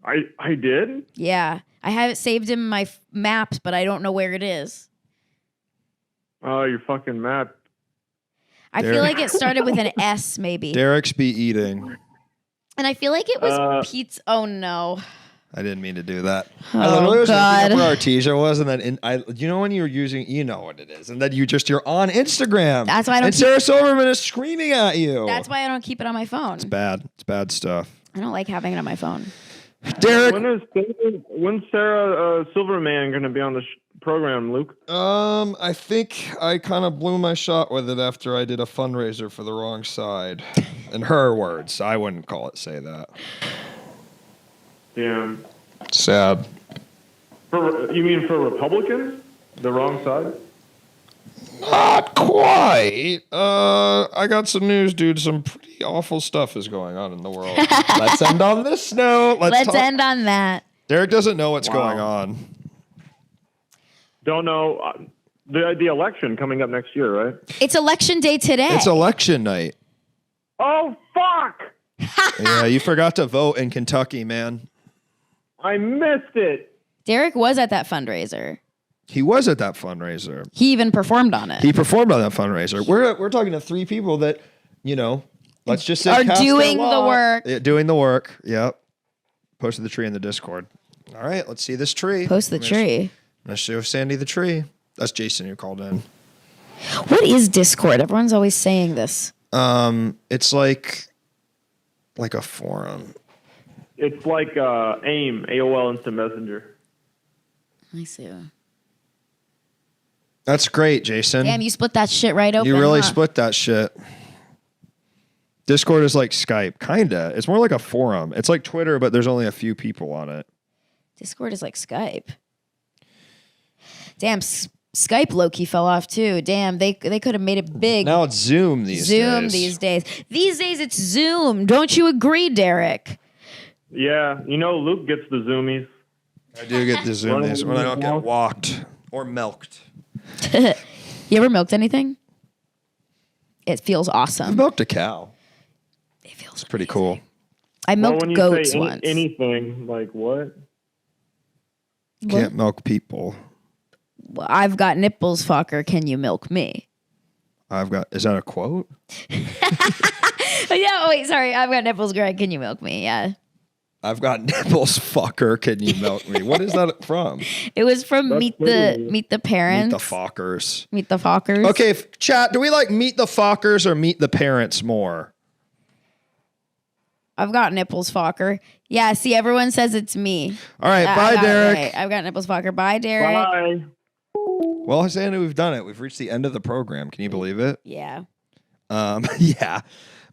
I did? Yeah. I have it saved in my maps, but I don't know where it is. Oh, your fucking map. I feel like it started with an S, maybe. Derek's be eating. And I feel like it was pizza. Oh, no. I didn't mean to do that. Oh, I literally was God. looking up where Artesia was, and then you know when you're using, you know what it is, and then you're on Instagram. That's why I don't. And Sarah Silverman is screaming at you. That's why I don't keep it on my phone. It's bad. It's bad stuff. I don't like having it on my phone. Derek, when's Sarah Silverman going to be on the program, Luke? I think I kind of blew my shot with it after I did a fundraiser for the wrong side. In her words, I wouldn't say that. Damn. Sad. You mean for Republicans? The wrong side? Not quite. I got some news, dude. Some pretty awful stuff is going on in the world. Let's end on this note. Let's end on that. Derek doesn't know what's going on. Don't know. The election coming up next year, right? It's election day today. It's election night. Oh, fuck! Yeah, you forgot to vote in Kentucky, man. I missed it. Derek was at that fundraiser. He was at that fundraiser. He even performed on it. He performed on that fundraiser. We're talking to 3 people that, let's just say are doing the work. Yeah, doing the work. Yep. Posted the tree in the Discord. All right, let's see this tree. Post the tree. Let's show Sandy the tree. That's Jason who called in. What is Discord? Everyone's always saying this. It's like a forum. It's like AIM, AOL Instant Messenger. I see. That's great, Jason. Damn, you split that shit right open. You really split that shit. Discord is like Skype, kinda. It's more like a forum. It's like Twitter, but there's only a few people on it. Discord is like Skype. Damn, Skype low-key fell off too. Damn, they could have made it big. Now it's Zoom these days. These days. These days it's Zoom. Don't you agree, Derek? Yeah, Luke gets the zoomies. I do get the zoomies when I don't get walked or milked. You ever milked anything? It feels awesome. I milked a cow. It feels pretty cool. I milked goats once. Anything, like what? Can't milk people. Well, I've got nipples, fucker. Can you milk me? Is that a quote? Yeah, wait, sorry. I've got nipples, Greg. Can you milk me? Yeah. I've got nipples, fucker. Can you milk me? What is that from? It was from Meet the Parents. Meet the Fockers. Meet the Fockers. Okay, chat. Do we like Meet the Fockers or Meet the Parents more? I've got nipples, Focker. Yeah, see, everyone says it's me. All right, bye, Derek. Right. I've got nipples, Focker. Bye, Derek. Bye. Well, Sandy, we've done it. We've reached the end of the program. Can you believe it? Yeah. Yeah.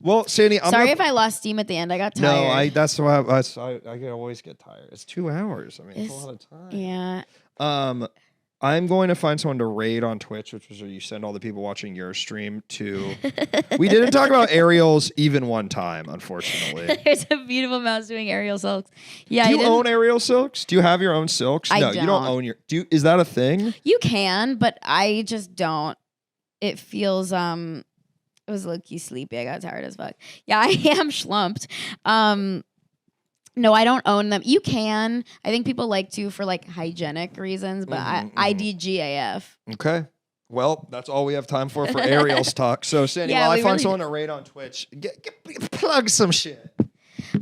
Well, Sandy, sorry if I lost steam at the end. I got tired. No, that's why I always get tired. It's 2 hours. I mean, it's a lot of time. Yeah. I'm going to find someone to raid on Twitch, which is where you send all the people watching your stream to. We didn't talk about aerials even one time, unfortunately. There's a beautiful mouse doing aerial silks. Yeah. Do you own aerial silks? Do you have your own silks? I No, don't. You don't own is that a thing? You can, but I just don't. It feels it was low-key sleepy. I got tired as fuck. Yeah, I am schlumped. No, I don't own them. You can. I think people like to for like hygienic reasons, but I DGAF. Okay. Well, that's all we have time for Ariel's talk. So, Sandy, while I find someone to raid on Twitch, plug some shit.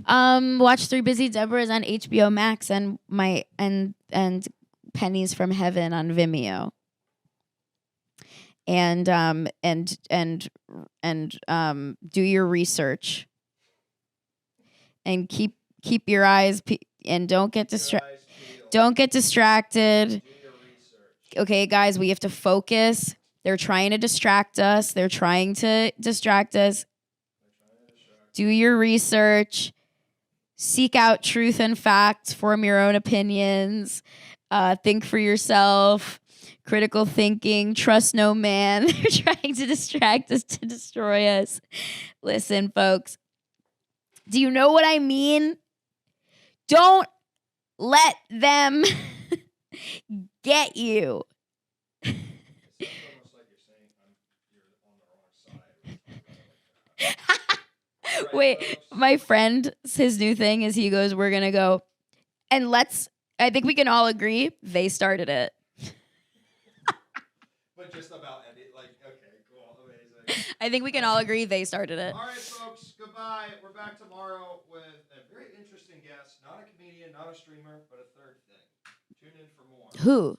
Watch 3 Busy Deborahs on HBO Max and and Pennies from Heaven on Vimeo. and do your research, and keep your eyes and don't get distracted. Okay, guys, we have to focus. They're trying to distract us. Do your research. Seek out truth and facts. Form your own opinions. Think for yourself. Critical thinking. Trust no man. They're trying to distract us, to destroy us. Listen, folks. Do you know what I mean? Don't let them get you. Wait, my friend, his new thing is he goes, we're going to go, and I think we can all agree, they started it. But just about okay, cool, amazing. I think we can all agree they started it. All right, folks, goodbye. We're back tomorrow with a very interesting guest. Not a comedian, not a streamer, but a third thing. Tune in for more. Who?